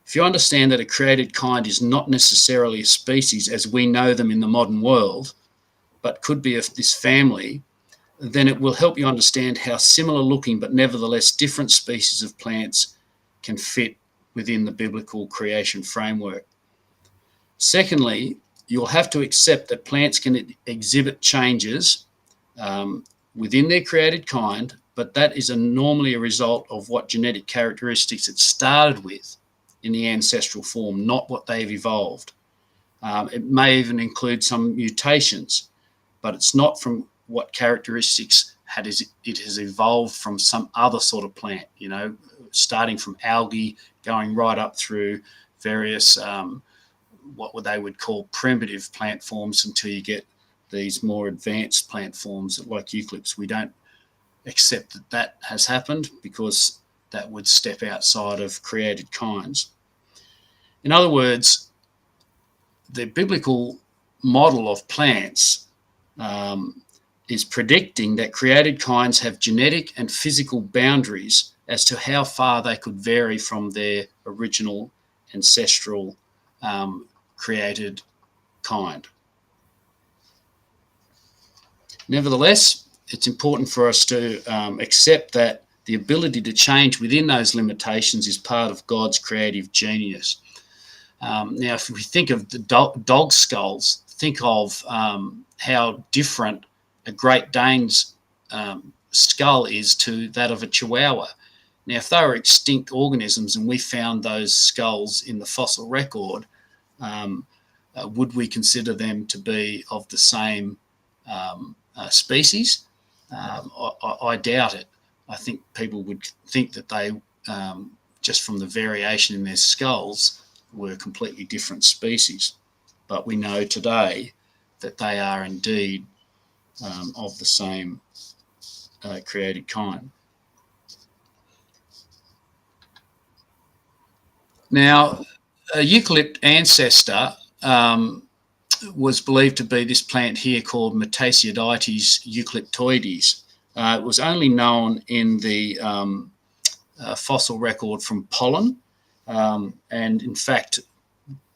If you understand that a created kind is not necessarily a species as we know them in the modern world, but could be of this family, then it will help you understand how similar looking but nevertheless different species of plants can fit within the biblical creation framework. Secondly, you'll have to accept that plants can exhibit changes within their created kind, but that is normally a result of what genetic characteristics it started with in the ancestral form, not what they've evolved. It may even include some mutations, but it's not from what characteristics it has evolved from some other sort of plant, starting from algae, going right up through various what they would call primitive plant forms until you get these more advanced plant forms like eucalypts. We don't accept that has happened because that would step outside of created kinds. In other words, the biblical model of plants is predicting that created kinds have genetic and physical boundaries as to how far they could vary from their original ancestral created kind. Nevertheless, it's important for us to accept that the ability to change within those limitations is part of God's creative genius. Now, if we think of the dog skulls, think of how different a Great Dane's skull is to that of a Chihuahua. Now, if they were extinct organisms and we found those skulls in the fossil record, would we consider them to be of the same species? I doubt it. I think people would think that they, just from the variation in their skulls, were completely different species. But we know today that they are indeed of the same created kind. Now, a eucalypt ancestor was believed to be this plant here called Metaceodites eucalyptoides. It was only known in the fossil record from pollen, and in fact,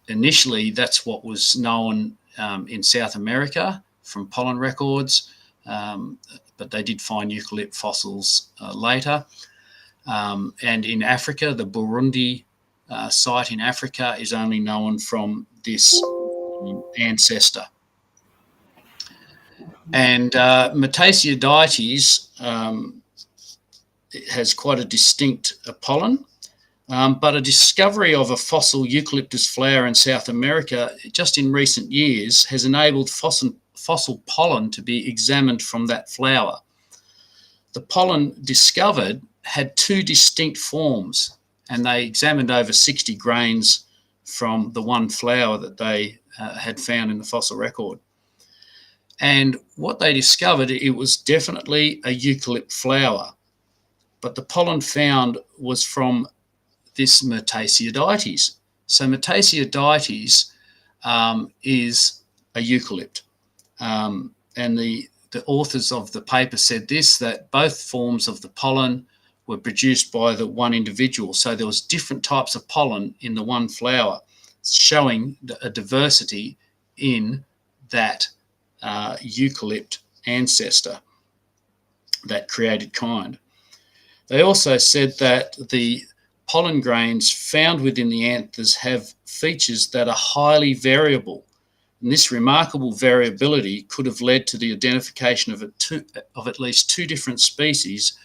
initially that's what was known in South America from pollen records, but they did find eucalypt fossils later. And in Africa, the Burundi site in Africa is only known from this ancestor. And Metaceodites has quite a distinct pollen, but a discovery of a fossil eucalyptus flower in South America just in recent years has enabled fossil pollen to be examined from that flower. The pollen discovered had two distinct forms, and they examined over 60 grains from the one flower that they had found in the fossil record. And what they discovered, it was definitely a eucalypt flower, but the pollen found was from this Metaceodites. So Metaceodites is a eucalypt. And the authors of the paper said this, that both forms of the pollen were produced by the one individual. So there was different types of pollen in the one flower, showing a diversity in that eucalypt ancestor, that created kind. They also said that the pollen grains found within the anthers have features that are highly variable. And this remarkable variability could have led to the identification of at least two different species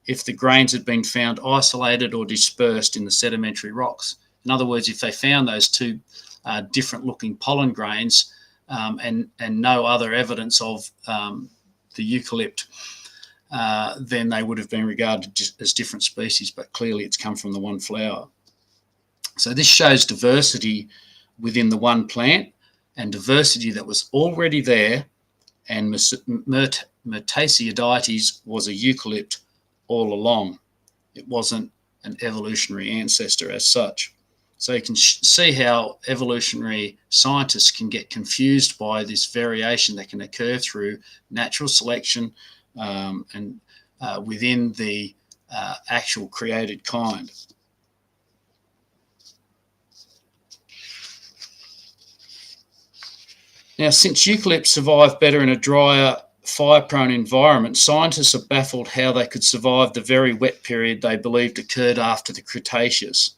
if the grains had been found isolated or dispersed in the sedimentary rocks. In other words, if they found those two different looking pollen grains and no other evidence of the eucalypt, then they would have been regarded as different species, but clearly it's come from the one flower. So this shows diversity within the one plant and diversity that was already there, and Metaceodites was a eucalypt all along. It wasn't an evolutionary ancestor as such. So you can see how evolutionary scientists can get confused by this variation that can occur through natural selection and within the actual created kind. Now, since eucalypts survive better in a drier, fire-prone environment, scientists are baffled how they could survive the very wet period they believed occurred after the Cretaceous.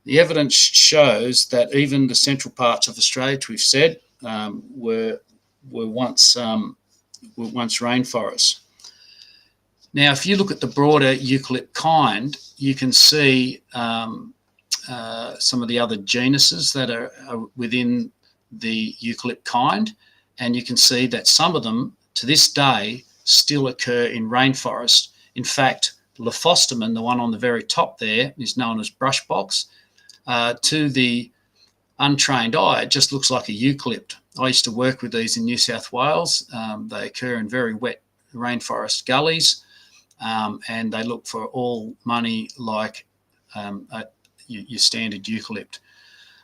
The evidence shows that even the central parts of Australia, which we've said, were once rainforests. Now, if you look at the broader eucalypt kind, you can see some of the other genuses that are within the eucalypt kind, and you can see that some of them, to this day, still occur in rainforest. In fact, Lophostomen, the one on the very top there, is known as brushbox. To the untrained eye, it just looks like a eucalypt. I used to work with these in New South Wales. They occur in very wet rainforest gullies, and they look for all money like your standard eucalypt.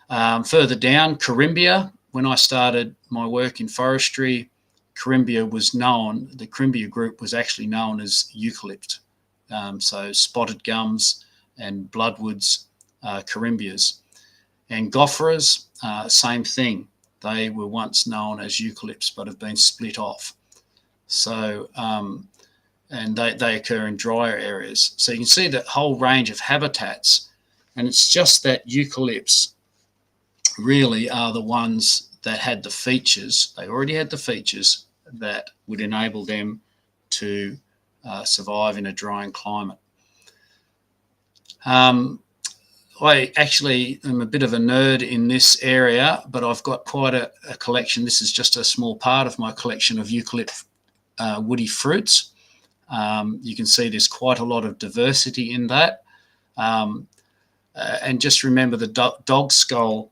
Further down, Corymbia. When I started my work in forestry, Corymbia was known, the Corymbia group was actually known as eucalypt. So spotted gums and bloodwoods, Corymbias. And Gopheras, same thing. They were once known as eucalypts but have been split off. So, and they occur in drier areas. So you can see that whole range of habitats, and it's just that eucalypts really are the ones that had the features. They already had the features that would enable them to survive in a drying climate. I actually am a bit of a nerd in this area, but I've got quite a collection. This is just a small part of my collection of eucalypt woody fruits. You can see there's quite a lot of diversity in that. And just remember the dog skull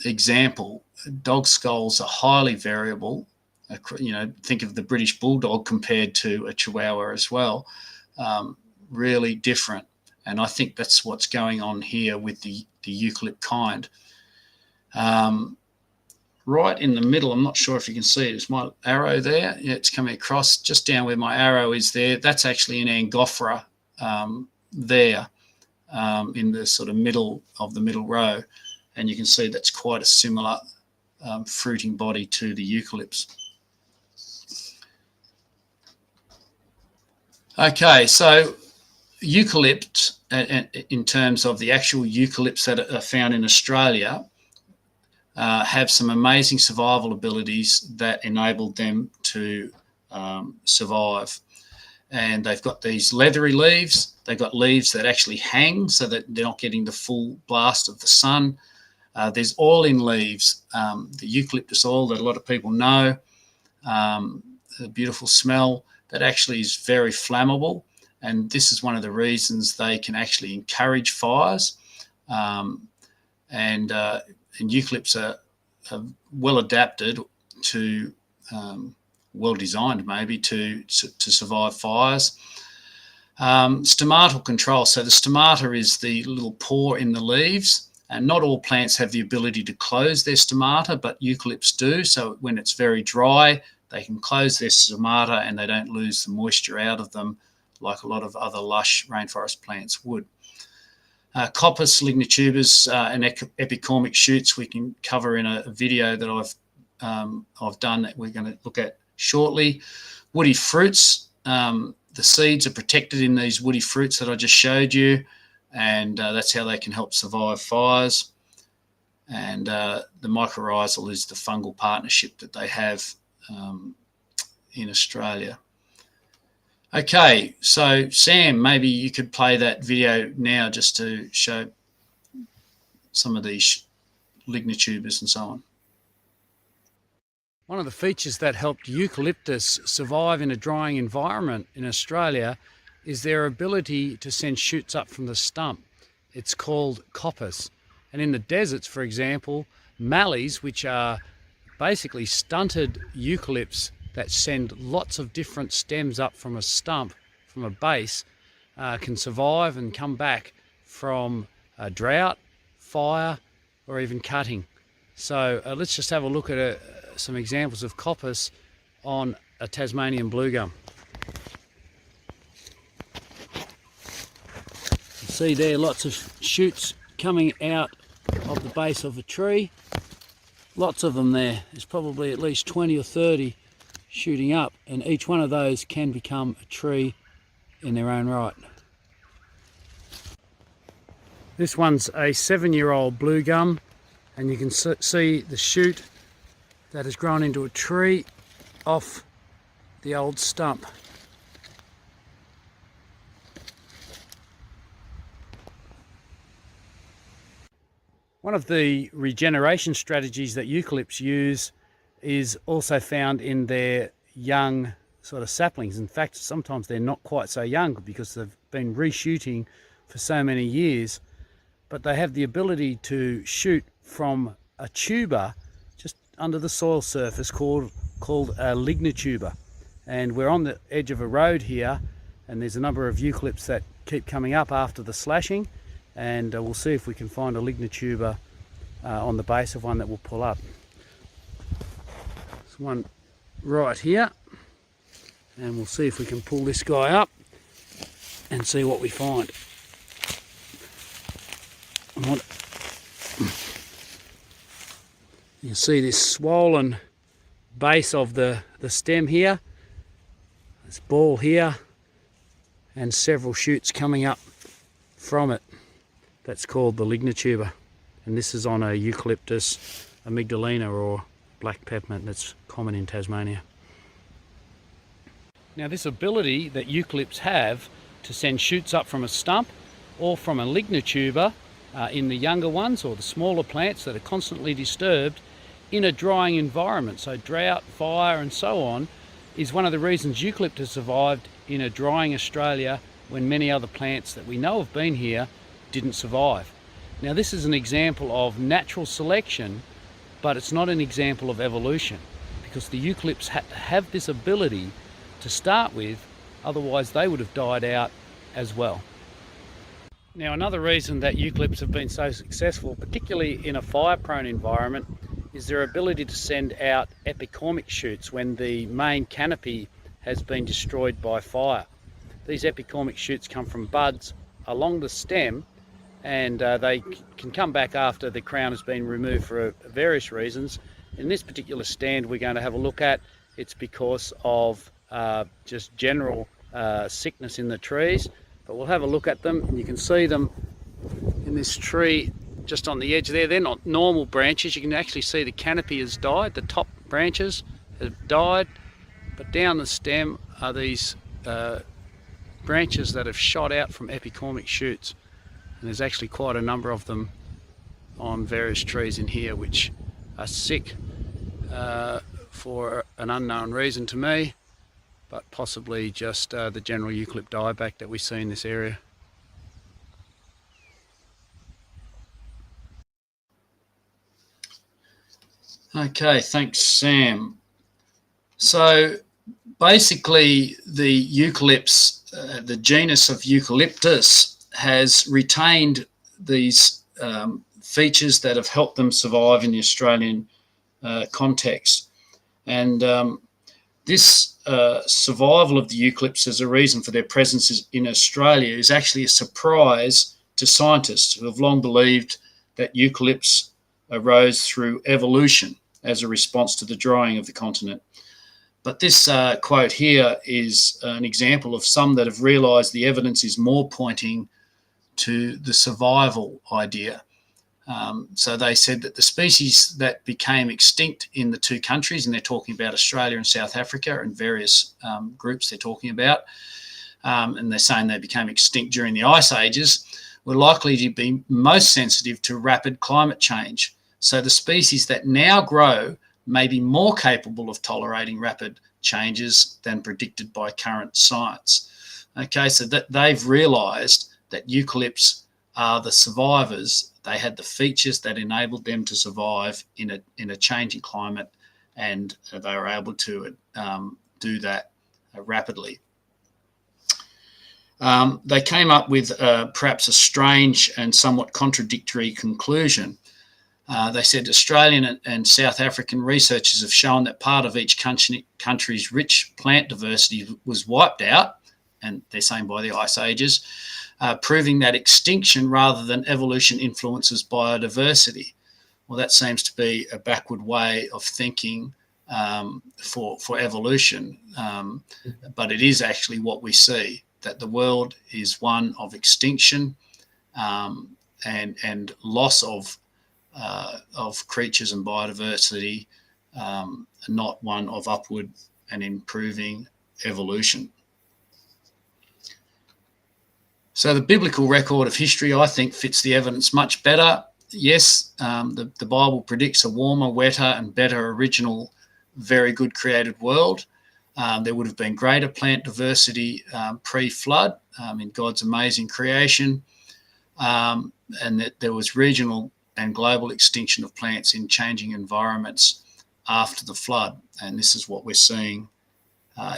example. Dog skulls are highly variable. You know, think of the British Bulldog compared to a Chihuahua as well. Really different. And I think that's what's going on here with the eucalypt kind. Right in the middle, I'm not sure if you can see it, is my arrow there. Yeah, it's coming across just down where my arrow is there. That's actually an Angophora there in the sort of middle of the middle row. And you can see that's quite a similar fruiting body to the eucalypts. Okay, so eucalypt, in terms of the actual eucalypts that are found in Australia, have some amazing survival abilities that enabled them to survive. And they've got these leathery leaves. They've got leaves that actually hang so that they're not getting the full blast of the sun. There's oil in leaves, the eucalyptus oil that a lot of people know, a beautiful smell that actually is very flammable. And this is one of the reasons they can actually encourage fires. And eucalypts are well adapted to, well designed maybe to survive fires. Stomatal control. So the stomata is the little pore in the leaves. And not all plants have the ability to close their stomata, but eucalypts do. So when it's very dry, they can close their stomata and they don't lose the moisture out of them like a lot of other lush rainforest plants would. Coppice, lignotubes, and epicormic shoots we can cover in a video that I've done that we're going to look at shortly. Woody fruits, the seeds are protected in these woody fruits that I just showed you, and that's how they can help survive fires. And the mycorrhizal is the fungal partnership that they have in Australia. Okay, so Sam, maybe you could play that video now just to show some of these lignotubers and so on. One of the features that helped eucalyptus survive in a drying environment in Australia is their ability to send shoots up from the stump. It's called coppice. And in the deserts, for example, mallees, which are basically stunted eucalypts that send lots of different stems up from a stump, from a base, can survive and come back from a drought, fire, or even cutting. So let's just have a look at some examples of coppice on a Tasmanian bluegum. You see there lots of shoots coming out of the base of a tree. Lots of them there. There's probably at least 20 or 30 shooting up, and each one of those can become a tree in their own right. This one's a 7-year-old blue gum, and you can see the shoot that has grown into a tree off the old stump. One of the regeneration strategies that eucalypts use is also found in their young sort of saplings. In fact, sometimes they're not quite so young because they've been reshooting for so many years, but they have the ability to shoot from a tuber just under the soil surface called a lignotuber. And we're on the edge of a road here, and there's a number of eucalypts that keep coming up after the slashing, and we'll see if we can find a lignituber on the base of one that will pull up. There's one right here, and we'll see if we can pull this guy up and see what we find. You see this swollen base of the stem here, this ball here, and several shoots coming up from it. That's called the lignituber, and this is on a Eucalyptus amygdalina, or black peppermint, that's common in Tasmania. Now, this ability that eucalypts have to send shoots up from a stump or from a lignituber in the younger ones or the smaller plants that are constantly disturbed in a drying environment, so drought, fire and so on, is one of the reasons eucalyptus survived in a drying Australia when many other plants that we know have been here didn't survive. Now, this is an example of natural selection, but it's not an example of evolution, because the eucalypts had to have this ability to start with, otherwise they would have died out as well. Now, another reason that eucalypts have been so successful, particularly in a fire-prone environment, is their ability to send out epicormic shoots when the main canopy has been destroyed by fire. These epicormic shoots come from buds along the stem, and they can come back after the crown has been removed for various reasons. In this particular stand we're going to have a look at, it's because of just general sickness in the trees, but we'll have a look at them, and you can see them in this tree just on the edge there. They're not normal branches. You can actually see the canopy has died, the top branches have died, but down the stem are these branches that have shot out from epicormic shoots, and there's actually quite a number of them on various trees in here which are sick for an unknown reason to me, but possibly just the general eucalypt dieback that we see in this area. Okay, thanks, Sam. So basically the eucalypts, the genus of Eucalyptus, has retained these features that have helped them survive in the Australian context. And this survival of the eucalypts as a reason for their presence in Australia is actually a surprise to scientists who have long believed that eucalypts arose through evolution as a response to the drying of the continent. But this quote here is an example of some that have realised the evidence is more pointing to the survival idea. So they said that the species that became extinct in the two countries, and they're talking about Australia and South Africa and various groups they're talking about, and they're saying they became extinct during the ice ages, were likely to be most sensitive to rapid climate change. So the species that now grow may be more capable of tolerating rapid changes than predicted by current science. Okay, so that they've realised that eucalypts are the survivors. They had the features that enabled them to survive in a changing climate, and they were able to do that rapidly. They came up with perhaps a strange and somewhat contradictory conclusion. They said Australian and South African researchers have shown that part of each country's rich plant diversity was wiped out, and they're saying by the ice ages, proving that extinction rather than evolution influences biodiversity. Well, that seems to be a backward way of thinking for evolution, but it is actually what we see, that the world is one of extinction and loss of creatures and biodiversity, not one of upward and improving evolution. So the biblical record of history, I think, fits the evidence much better. Yes, the Bible predicts a warmer, wetter and better original, very good created world. There would have been greater plant diversity pre-flood in God's amazing creation, and that there was regional and global extinction of plants in changing environments after the flood. And this is what we're seeing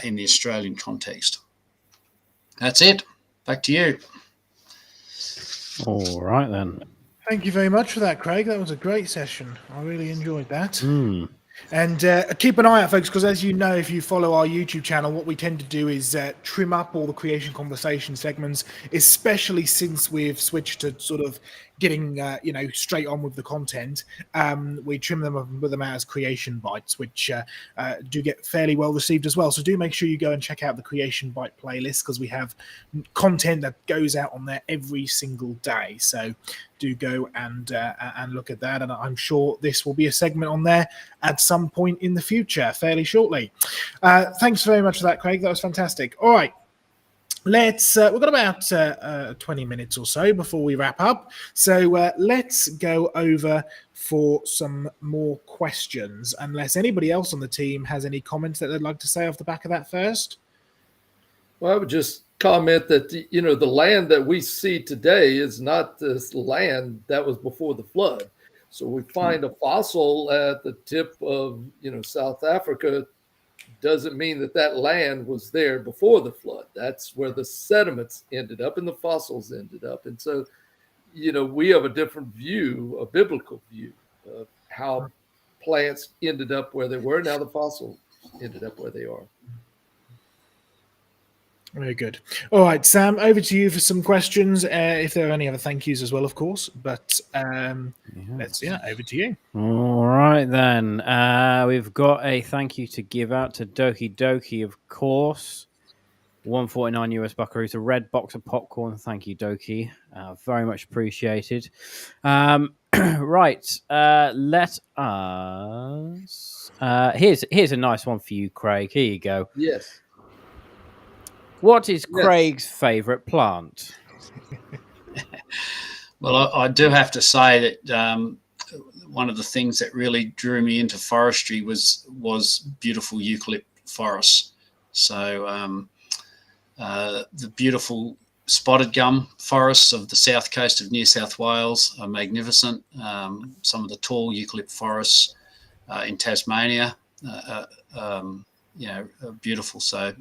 in the Australian context. That's it. Back to you. All right then. Thank you very much for that, Craig. That was a great session. I really enjoyed that. Hmm. And keep an eye out, folks, because as you know, if you follow our YouTube channel, what we tend to do is trim up all the creation conversation segments, especially since we've switched to sort of getting, straight on with the content. We trim them up and put them out as creation bites, which do get fairly well received as well. So do make sure you go and check out the creation bite playlist, because we have content that goes out on there every single day. So do go and look at that. And I'm sure this will be a segment on there at some point in the future, fairly shortly. Thanks very much for that, Craig. That was fantastic. All right. We've got about 20 minutes or so before we wrap up. So let's go over for some more questions, unless anybody else on the team has any comments that they'd like to say off the back of that first. Well, I would just comment that, the land that we see today is not this land that was before the flood. So we find a fossil at the tip of, South Africa, doesn't mean that land was there before the flood. That's where the sediments ended up and the fossils ended up. And so, we have a different view, a biblical view of how plants ended up where they were. Now the fossils ended up where they are. Very good. All right, Sam, over to you for some questions. If there are any other thank yous as well, of course. But over to you. All right, then. We've got a thank you to give out to Doki Doki, of course. 149 US buckaroos, a red box of popcorn. Thank you, Doki. Very much appreciated. Right. Let us. Here's a nice one for you, Craig. Here you go. Yes. What is Craig's favourite plant? Well, I do have to say that one of the things that really drew me into forestry was beautiful eucalypt forests. So the beautiful spotted gum forests of the south coast of New South Wales are magnificent. Some of the tall eucalypt forests in Tasmania, are beautiful. So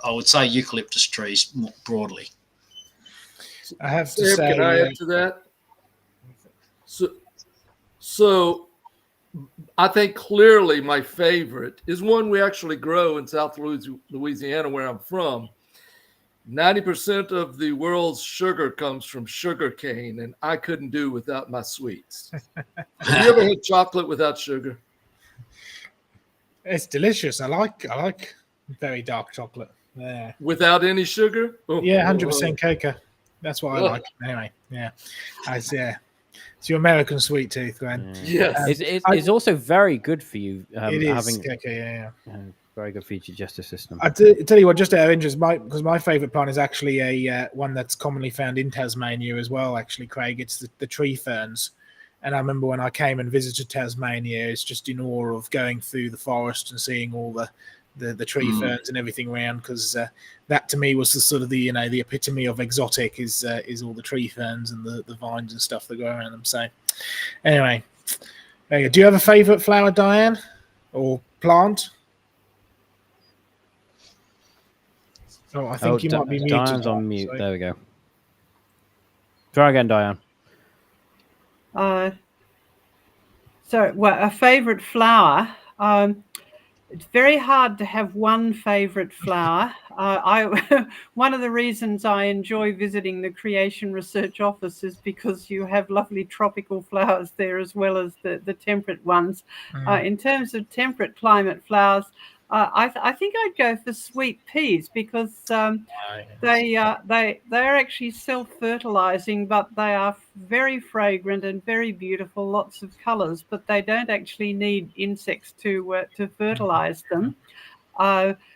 I would say eucalyptus trees more broadly. I have to Sam, say, can I add to that? So I think clearly my favorite is one we actually grow in South Louisiana, where I'm from. 90% of the world's sugar comes from sugar cane, and I couldn't do without my sweets. Have you ever had chocolate without sugar? it's delicious. I like very dark chocolate. Yeah, Without any sugar? Oh, 100% cocoa. That's what I like. Anyway, yeah. It's your American sweet tooth, Glenn. Yes. It's also very good for you. It is. Having Okay, very good for your digestive system. I tell you what, just out of interest, because my favourite plant is actually a one that's commonly found in Tasmania as well. Actually, Craig, it's the tree ferns. And I remember when I came and visited Tasmania, it's just in awe of going through the forest and seeing all the tree ferns and everything around, because that to me was the sort of the epitome of exotic is all the tree ferns and the vines and stuff that go around them. So anyway, there you go. Do you have a favourite flower, Diane, or plant? Oh, I think you might be muted. Diane's on mute. Sorry. There we go. Try again, Diane. A favourite flower. It's very hard to have one favourite flower. One of the reasons I enjoy visiting the Creation Research Office is because you have lovely tropical flowers there as well as the temperate ones. In terms of temperate climate flowers, I think I'd go for sweet peas, because they're actually self-fertilizing, but they are very fragrant and very beautiful, lots of colors, but they don't actually need insects to fertilize them.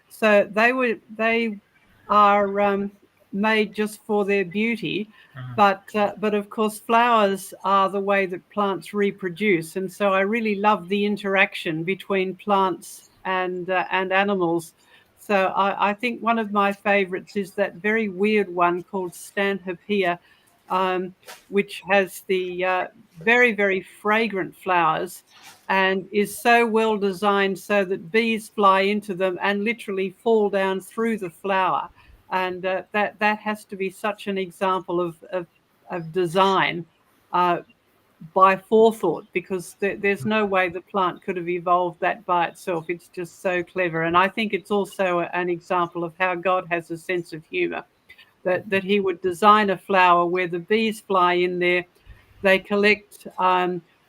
So they are made just for their beauty, but of course flowers are the way that plants reproduce, and so I really love the interaction between plants and animals. So I think one of my favorites is that very weird one called Stanhopeia, which has the very, very fragrant flowers and is so well designed so that bees fly into them and literally fall down through the flower. And that has to be such an example of of design by forethought, because there's no way the plant could have evolved that by itself. It's just so clever. And I think it's also an example of how God has a sense of humor, that he would design a flower where the bees fly in there, they collect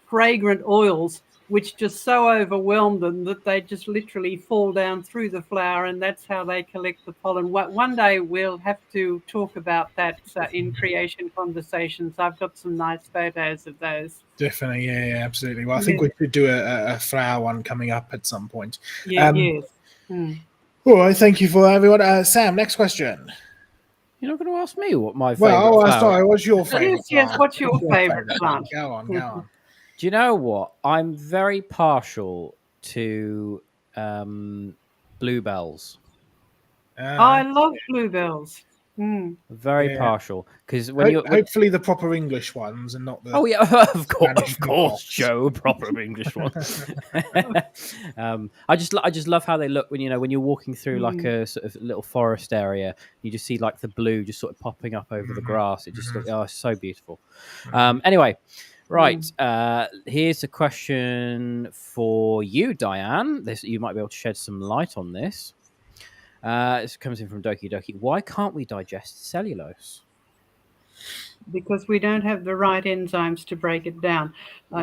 fragrant oils, which just so overwhelm them that they just literally fall down through the flower, and that's how they collect the pollen. One day we'll have to talk about that in creation conversations. I've got some nice photos of those. Definitely, yeah, absolutely. Well, I think we should do a flower one coming up at some point. Yes. All right, thank you for everyone. Sam, next question. You're not going to ask me what my favorite flower. Sorry, what's your favorite? Yes, what's your favorite plant? Go on. Do you know what? I'm very partial to bluebells. I love bluebells. Very partial, because when hopefully the proper English ones and not the of course, Joe, proper English ones. I just love how they look when you're walking through like a sort of little forest area. You just see like the blue just sort of popping up over the grass. It just looks so beautiful. Anyway. Right, here's a question for you, Diane. You might be able to shed some light on this. This comes in from Doki Doki. Why can't we digest cellulose? Because we don't have the right enzymes to break it down,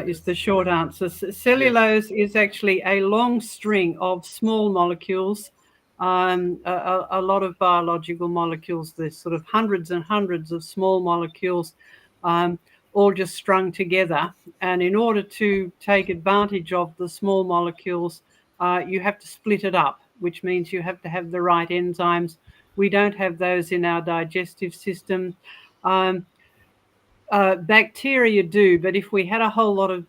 is the short answer. Cellulose is actually a long string of small molecules, a lot of biological molecules. There's sort of hundreds and hundreds of small molecules, all just strung together. And in order to take advantage of the small molecules, you have to split it up, which means you have to have the right enzymes. We don't have those in our digestive system. Bacteria do, but if we had a whole lot of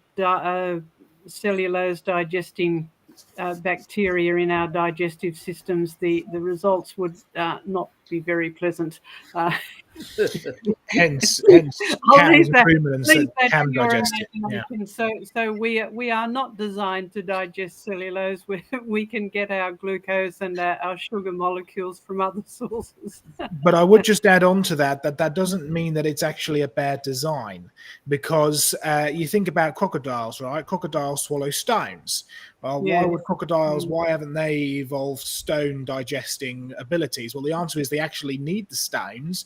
cellulose digesting bacteria in our digestive systems, the results would not be very pleasant. Hence cows and ruminants that can digest it. Yeah. So we are not designed to digest cellulose. We can get our glucose and our sugar molecules from other sources. But I would just add on to that doesn't mean that it's actually a bad design, because you think about crocodiles, right? Crocodiles swallow stones. Well, why would crocodiles, why haven't they evolved stone digesting abilities? Well, the answer is they actually need the stones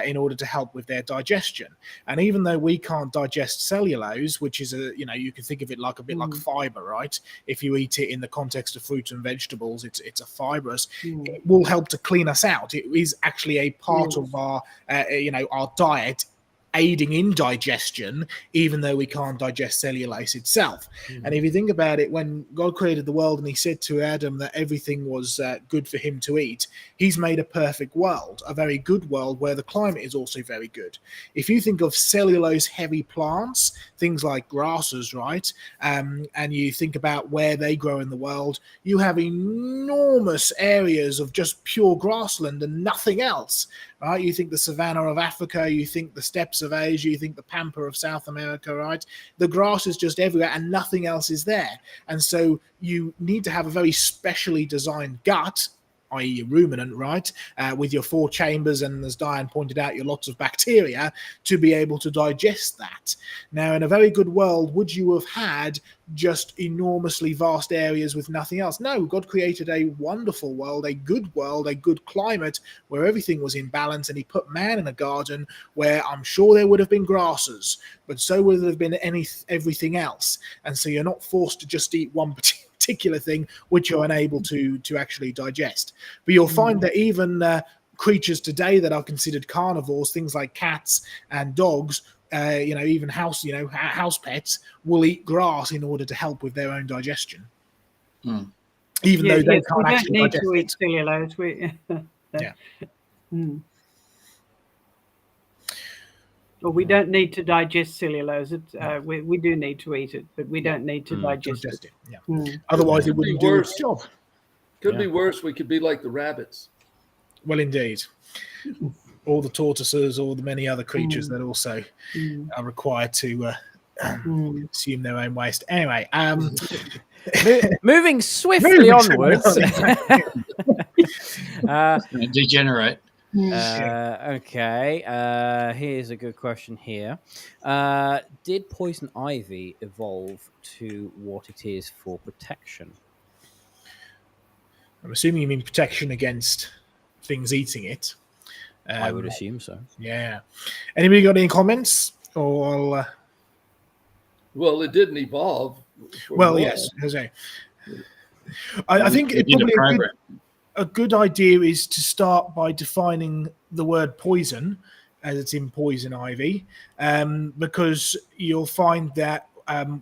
in order to help with their digestion. And even though we can't digest cellulose, which is you can think of it like a bit like fiber, right? If you eat it in the context of fruits and vegetables, it's a fibrous. It will help to clean us out. It is actually a part of our diet, aiding in digestion, even though we can't digest cellulose itself. And if you think about it, when God created the world and he said to Adam that everything was good for him to eat, he's made a perfect world, a very good world where the climate is also very good. If you think of cellulose heavy plants, things like grasses, right, and you think about where they grow in the world, you have enormous areas of just pure grassland and nothing else, right? You think the savanna of Africa, you think the steppes of Asia, you think the pampa of South America, right? The grass is just everywhere and nothing else is there. And so you need to have a very specially designed gut, i.e. a ruminant, right, with your 4 chambers and, as Diane pointed out, your lots of bacteria to be able to digest that. Now, in a very good world, would you have had just enormously vast areas with nothing else? No, God created a wonderful world, a good climate where everything was in balance, and he put man in a garden where I'm sure there would have been grasses, but so would there have been everything else. And so you're not forced to just eat one particular thing which you're unable to actually digest. But you'll find that even creatures today that are considered carnivores, things like cats and dogs, even house pets, will eat grass in order to help with their own digestion. Even though they can't actually digest it. We don't need to eat cellulose. Well, we don't need to digest cellulose. We do need to eat it, but we don't need to digest it. Yeah. Otherwise, it wouldn't do its job. Could be worse. We could be like the rabbits. Well, indeed. All the tortoises, all the many other creatures that also are required to consume their own waste. Anyway, moving swiftly onwards. Degenerate. Okay. Here's a good question here. Did poison ivy evolve to what it is for protection? I'm assuming you mean protection against things eating it. I would assume so. Yeah. Anybody got any comments? Or Well, it didn't evolve. yes, Jose. I think We it did a probably program. a good idea is to start by defining the word poison as it's in poison ivy, because you'll find that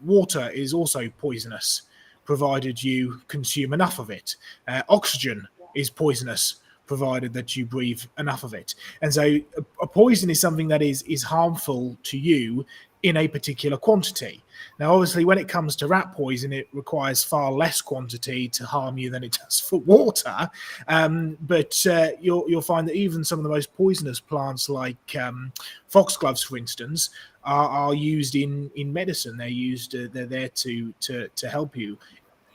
water is also poisonous, provided you consume enough of it. Oxygen is poisonous, provided that you breathe enough of it. And so a poison is something that is harmful to you in a particular quantity. Now, obviously, when it comes to rat poison, it requires far less quantity to harm you than it does for water. But you'll find that even some of the most poisonous plants, like foxgloves, for instance, are used in medicine. They're there to help you.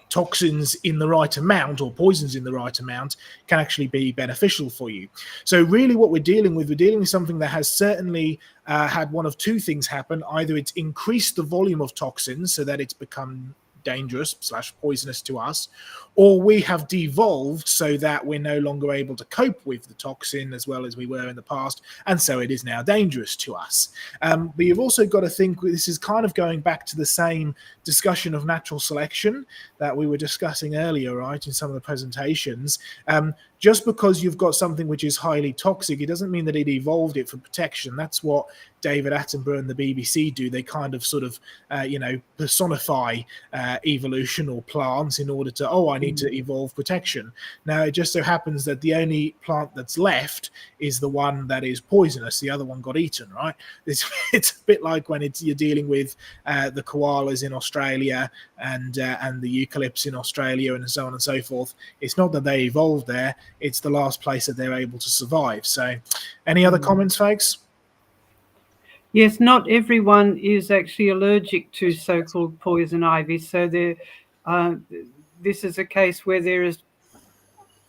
Toxins in the right amount or poisons in the right amount can actually be beneficial for you. So really what we're dealing with something that has certainly had one of two things happen. Either it's increased the volume of toxins so that it's become dangerous / poisonous to us, or we have devolved so that we're no longer able to cope with the toxin as well as we were in the past, and so it is now dangerous to us. But you've also got to think this is kind of going back to the same discussion of natural selection that we were discussing earlier, right, in some of the presentations. Just because you've got something which is highly toxic, it doesn't mean that it evolved it for protection. That's what David Attenborough and the BBC do. They kind of sort of, personify evolution or plants in order to, I need to evolve protection. Now, it just so happens that the only plant that's left is the one that is poisonous. The other one got eaten, right? It's a bit like when you're dealing with the koalas in Australia and the eucalypts in Australia and so on and so forth. It's not that they evolved there. It's the last place that they're able to survive. So any other comments, folks? Yes, not everyone is actually allergic to so-called poison ivy. So this is a case where there is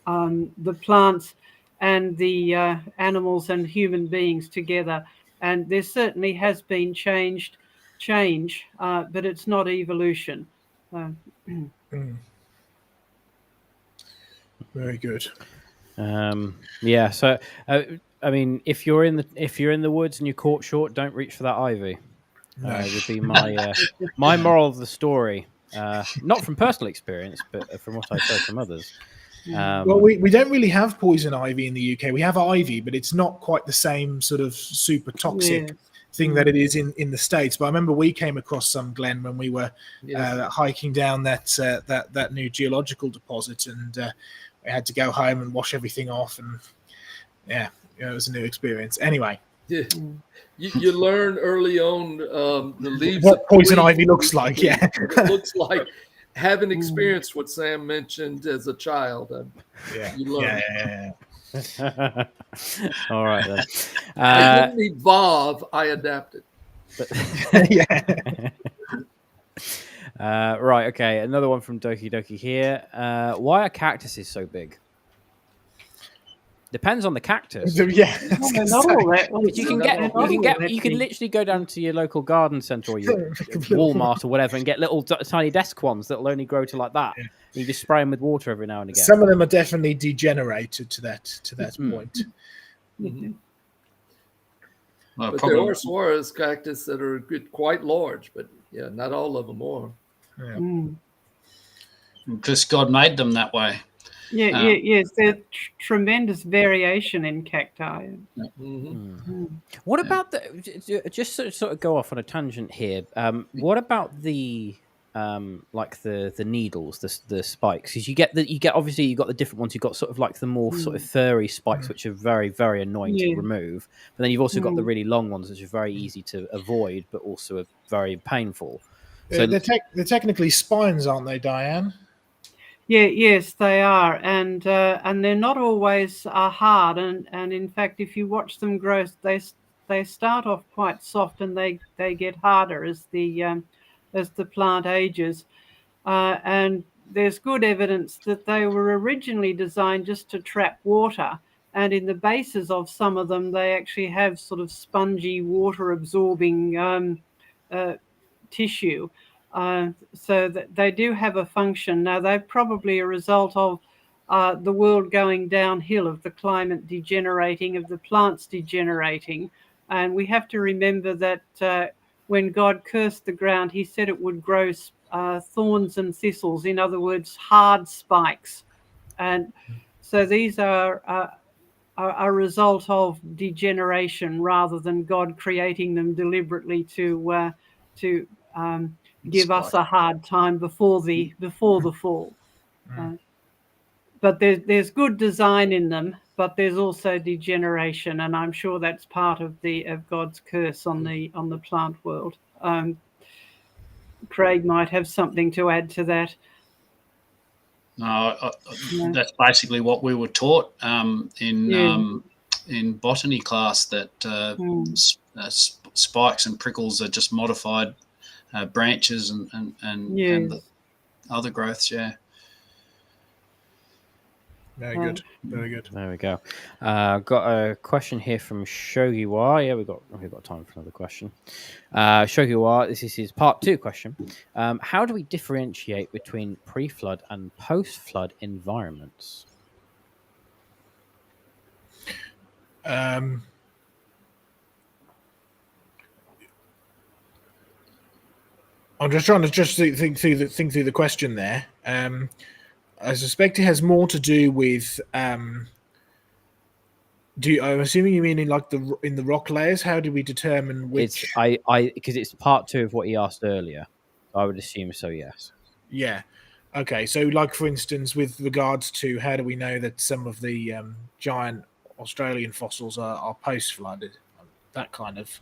the plants and the animals and human beings together. And there certainly has been change, but it's not evolution. Very good. So I mean, if you're in the woods and you're caught short, don't reach for that ivy. Would be my my moral of the story. Not from personal experience, but from what I've heard from others. Well, we don't really have poison ivy in the UK. We have ivy, but it's not quite the same sort of super toxic thing that it is in the States. But I remember we came across some, Glenn, when we were hiking down that new geological deposit, and we had to go home and wash everything off, and it was a new experience. Anyway. Yeah. You learn early on the leaves what of poison ivy looks like. What it looks like. Having experienced what Sam mentioned as a child, you learn. Yeah. All right then. I didn't evolve; I adapted. Right. Okay. Another one from Doki Doki here. Why are cactuses so big? Depends on the cactus. Yeah, but you can literally go down to your local garden centre or your Walmart or whatever and get little tiny desk ones that'll only grow to like that. And you just spray them with water every now and again. Some of them are definitely degenerated to that point. Mm-hmm. But there are Suarez cactus that are quite large, but not all of them are. Because God made them that way. Yes, there's tremendous variation in cacti. What about just sort of go off on a tangent here? What about the like the needles, the spikes? Because you get obviously you got the different ones. You've got sort of like the more sort of furry spikes, which are very, very annoying to remove. But then you've also got the really long ones, which are very easy to avoid, but also are very painful. So they're technically spines, aren't they, Diane? Yes, they are, and they're not always hard. And in fact, if you watch them grow, they start off quite soft, and they get harder as the plant ages. And there's good evidence that they were originally designed just to trap water, and in the bases of some of them, they actually have sort of spongy, water-absorbing tissue. So that they do have a function. Now, they're probably a result of the world going downhill, of the climate degenerating, of the plants degenerating. And we have to remember that when God cursed the ground, he said it would grow thorns and thistles, in other words, hard spikes. And so these are a result of degeneration rather than God creating them deliberately to give us a hard time before the fall. But there's good design in them, but there's also degeneration, and I'm sure that's part of God's curse on the plant world. Craig might have something to add to that. No, that's basically what we were taught in botany class, that spikes and prickles are just modified branches and the other growths. Yeah. Very good. Very good. There we go. Got a question here from Shogiwa. Yeah, we've got time for another question. Shogiwa, this is his part 2 question. How do we differentiate between pre-flood and post-flood environments? I'm just trying to think through the question there. I suspect it has more to do with. I'm assuming you mean in the rock layers. How do we determine which? Because it's part 2 of what he asked earlier. I would assume so. Yes. Yeah. Okay. So, like for instance, with regards to how do we know that some of the giant Australian fossils are post-flooded? That kind of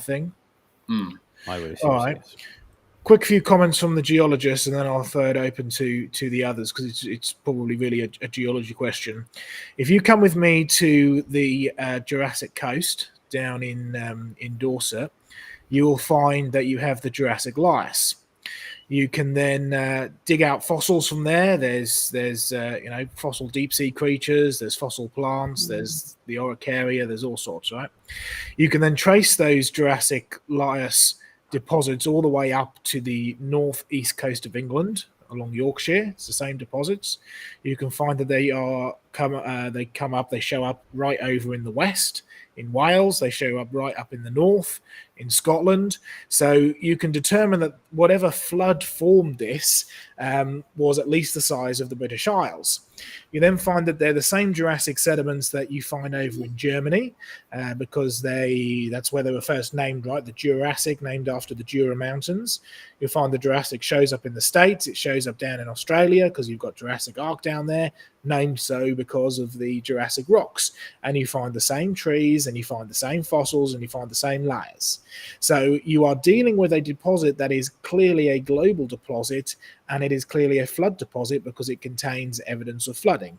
thing. I would assume. All right. So, yes. Quick few comments from the geologists, and then I'll throw it open to the others, because it's probably really a geology question. If you come with me to the Jurassic coast down in Dorset, you will find that you have the Jurassic lias. You can then dig out fossils from there. There's fossil deep sea creatures. There's fossil plants. There's the Araucaria. There's all sorts, right? You can then trace those Jurassic lias deposits all the way up to the northeast coast of England along Yorkshire. It's the same deposits. You can find that they show up right over in the west in Wales. They show up right up in the north in Scotland. So you can determine that whatever flood formed this was at least the size of the British Isles. You then find that they're the same Jurassic sediments that you find over in Germany, because that's where they were first named, right? The Jurassic, named after the Jura Mountains. You'll find the Jurassic shows up in the States. It shows up down in Australia because you've got Jurassic Ark down there, named so because of the Jurassic rocks. And you find the same trees, and you find the same fossils, and you find the same layers. So you are dealing with a deposit that is clearly a global deposit, and it is clearly a flood deposit because it contains evidence of flooding.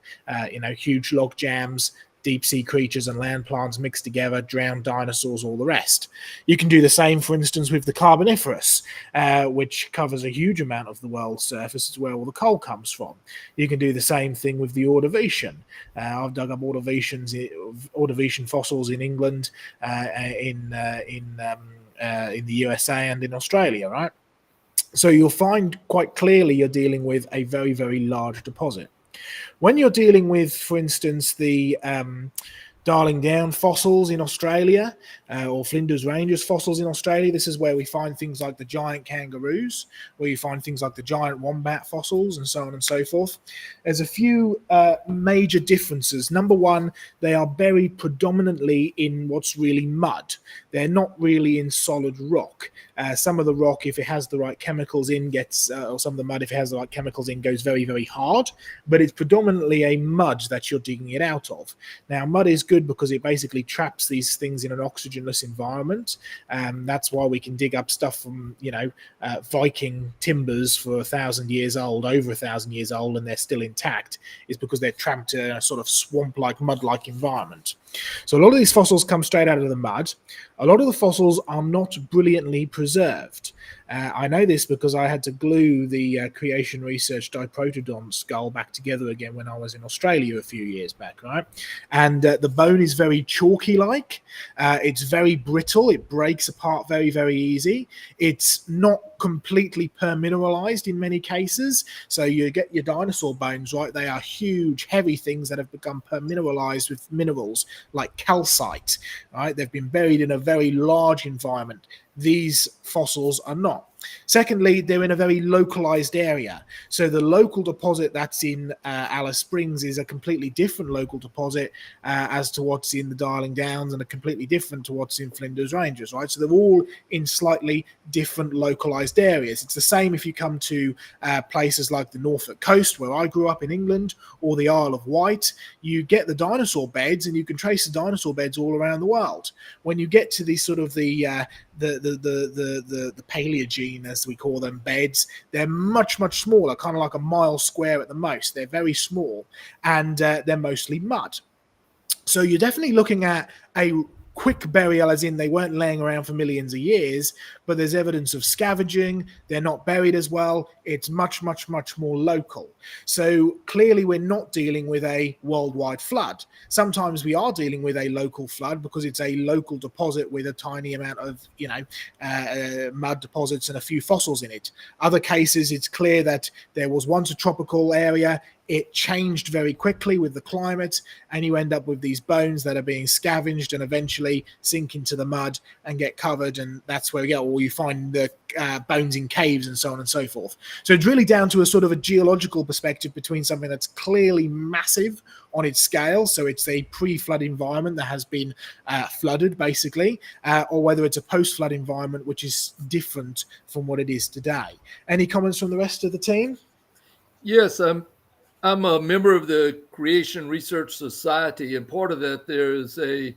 Huge log jams, deep sea creatures and land plants mixed together, drowned dinosaurs, all the rest. You can do the same, for instance, with the Carboniferous, which covers a huge amount of the world's surface. It's where all the coal comes from. You can do the same thing with the Ordovician. I've dug up Ordovician fossils in England, in the USA and in Australia, right? So you'll find quite clearly you're dealing with a very, very large deposit. When you're dealing with, for instance, the Darling Down fossils in Australia, or Flinders Ranges fossils in Australia, this is where we find things like the giant kangaroos, where you find things like the giant wombat fossils, and so on and so forth. There's a few major differences. Number one, they are buried predominantly in what's really mud. They're not really in solid rock. Some of the rock, if it has the right chemicals in, or some of the mud, if it has the right chemicals in, goes very, very hard. But it's predominantly a mud that you're digging it out of. Now, mud is good because it basically traps these things in an oxygenless environment. That's why we can dig up stuff from, Viking timbers for 1,000 years old, over 1,000 years old, and they're still intact. Is because they're trapped in a sort of swamp-like, mud-like environment. So a lot of these fossils come straight out of the mud. A lot of the fossils are not brilliantly preserved. I know this because I had to glue the Creation Research diprotodon skull back together again when I was in Australia a few years back, right? And the bone is very chalky-like. It's very brittle. It breaks apart very, very easy. It's not completely permineralized in many cases. So you get your dinosaur bones, right? They are huge, heavy things that have become permineralized with minerals like calcite, right? They've been buried in a very large environment. These fossils are not. Secondly, they're in a very localized area. So the local deposit that's in Alice Springs is a completely different local deposit as to what's in the Darling Downs, and a completely different to what's in Flinders Ranges, right? So they're all in slightly different localized areas. It's the same if you come to places like the Norfolk coast, where I grew up in England, or the Isle of Wight. You get the dinosaur beds, and you can trace the dinosaur beds all around the world. When you get to these sort of the Paleogene, as we call them, beds, they're much, much smaller, kind of like a mile square at the most. They're very small, and they're mostly mud. So you're definitely looking at a quick burial, as in they weren't laying around for millions of years, but there's evidence of scavenging. They're not buried as well. It's much, much, much more local. So clearly we're not dealing with a worldwide flood. Sometimes we are dealing with a local flood because it's a local deposit with a tiny amount of, mud deposits and a few fossils in it. Other cases, it's clear that there was once a tropical area. It changed very quickly with the climate, and you end up with these bones that are being scavenged and eventually sink into the mud and get covered, and that's where we go. Or you find the bones in caves and so on and so forth. So it's really down to a sort of a geological perspective between something that's clearly massive on its scale, so it's a pre-flood environment that has been flooded, basically, or whether it's a post-flood environment which is different from what it is today. Any comments from the rest of the team? Yes, I'm a member of the Creation Research Society, and part of that there's a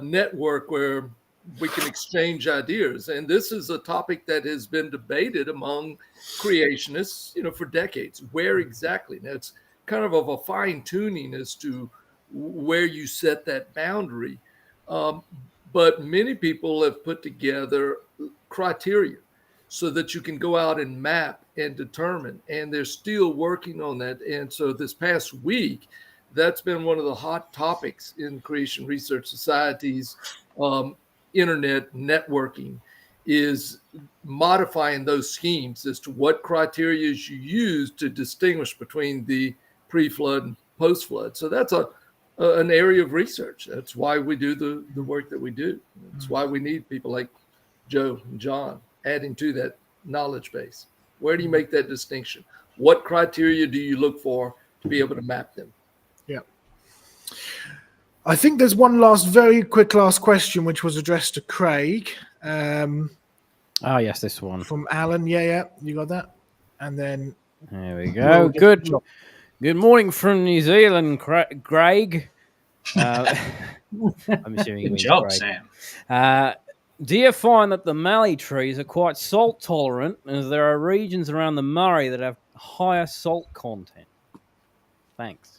network where we can exchange ideas. And this is a topic that has been debated among creationists, for decades. Where exactly? Now, it's kind of a fine tuning as to where you set that boundary. But many people have put together criteria so that you can go out and map and determine, and they're still working on that. And so this past week, that's been one of the hot topics in Creation Research Society's internet networking, is modifying those schemes as to what criteria you use to distinguish between the pre-flood and post-flood. So that's an area of research. That's why we do the work that we do. That's why we need people like Joe and John adding to that knowledge base. Where do you make that distinction? What criteria do you look for to be able to map them? Yeah. I think there's one very quick last question, which was addressed to Craig. Yes, this one. From Alan. Yeah, you got that? And then... There we go. Good morning from New Zealand, Greg. I'm assuming Good job, Craig. Sam. Do you find that the mallee trees are quite salt tolerant, as there are regions around the Murray that have higher salt content? Thanks.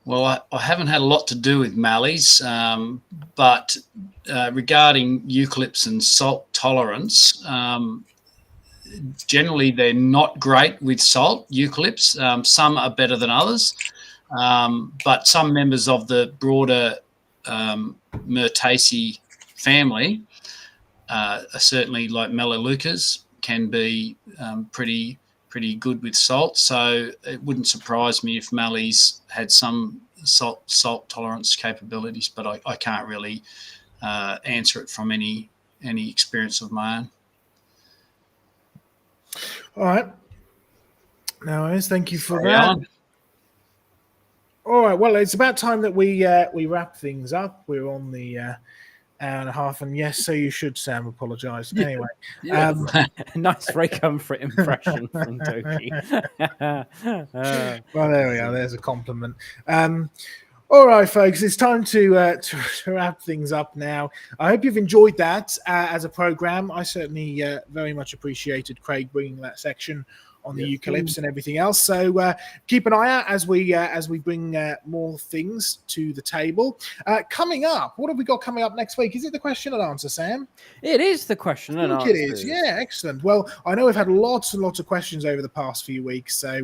Well, I haven't had a lot to do with mallees, but regarding eucalypts and salt tolerance, generally they're not great with salt, eucalypts. Some are better than others, but some members of the broader Myrtaceae family, certainly like Melaleucas, can be pretty good with salt. So it wouldn't surprise me if mallees had some salt tolerance capabilities, but I can't really answer it from any experience of my own. All right. No worries. Thank you for Sorry, that. Alan. All right. Well, it's about time that we wrap things up. We're on the hour and a half, and yes, so you should, Sam. Apologise. Anyway, Yes. Nice Ray Comfort impression from Doki. well, there we are. There's a compliment. All right, folks, it's time to wrap things up now. I hope you've enjoyed that as a program. I certainly very much appreciated Craig bringing that section on the Yes. eucalypts and everything else. So keep an eye out as we bring more things to the table. Coming up, what have we got coming up next week? Is it the question and answer, Sam? It is the question I and think it answer. is. Yeah, excellent. Well, I know we've had lots and lots of questions over the past few weeks, so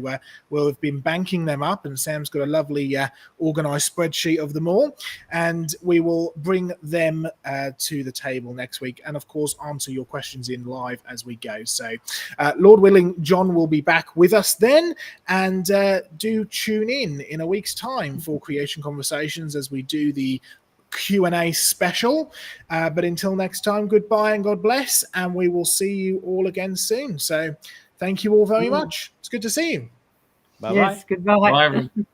we'll have been banking them up, and Sam's got a lovely organised spreadsheet of them all, and we will bring them to the table next week, and of course answer your questions in live as we go. So, Lord willing, John will be back with us then, and do tune in a week's time for Creation Conversations as we do the Q&A special. But until next time, goodbye and God bless, and we will see you all again soon. So thank you all very much. It's good to see you. Bye-bye. Yes, goodbye. Bye, everyone.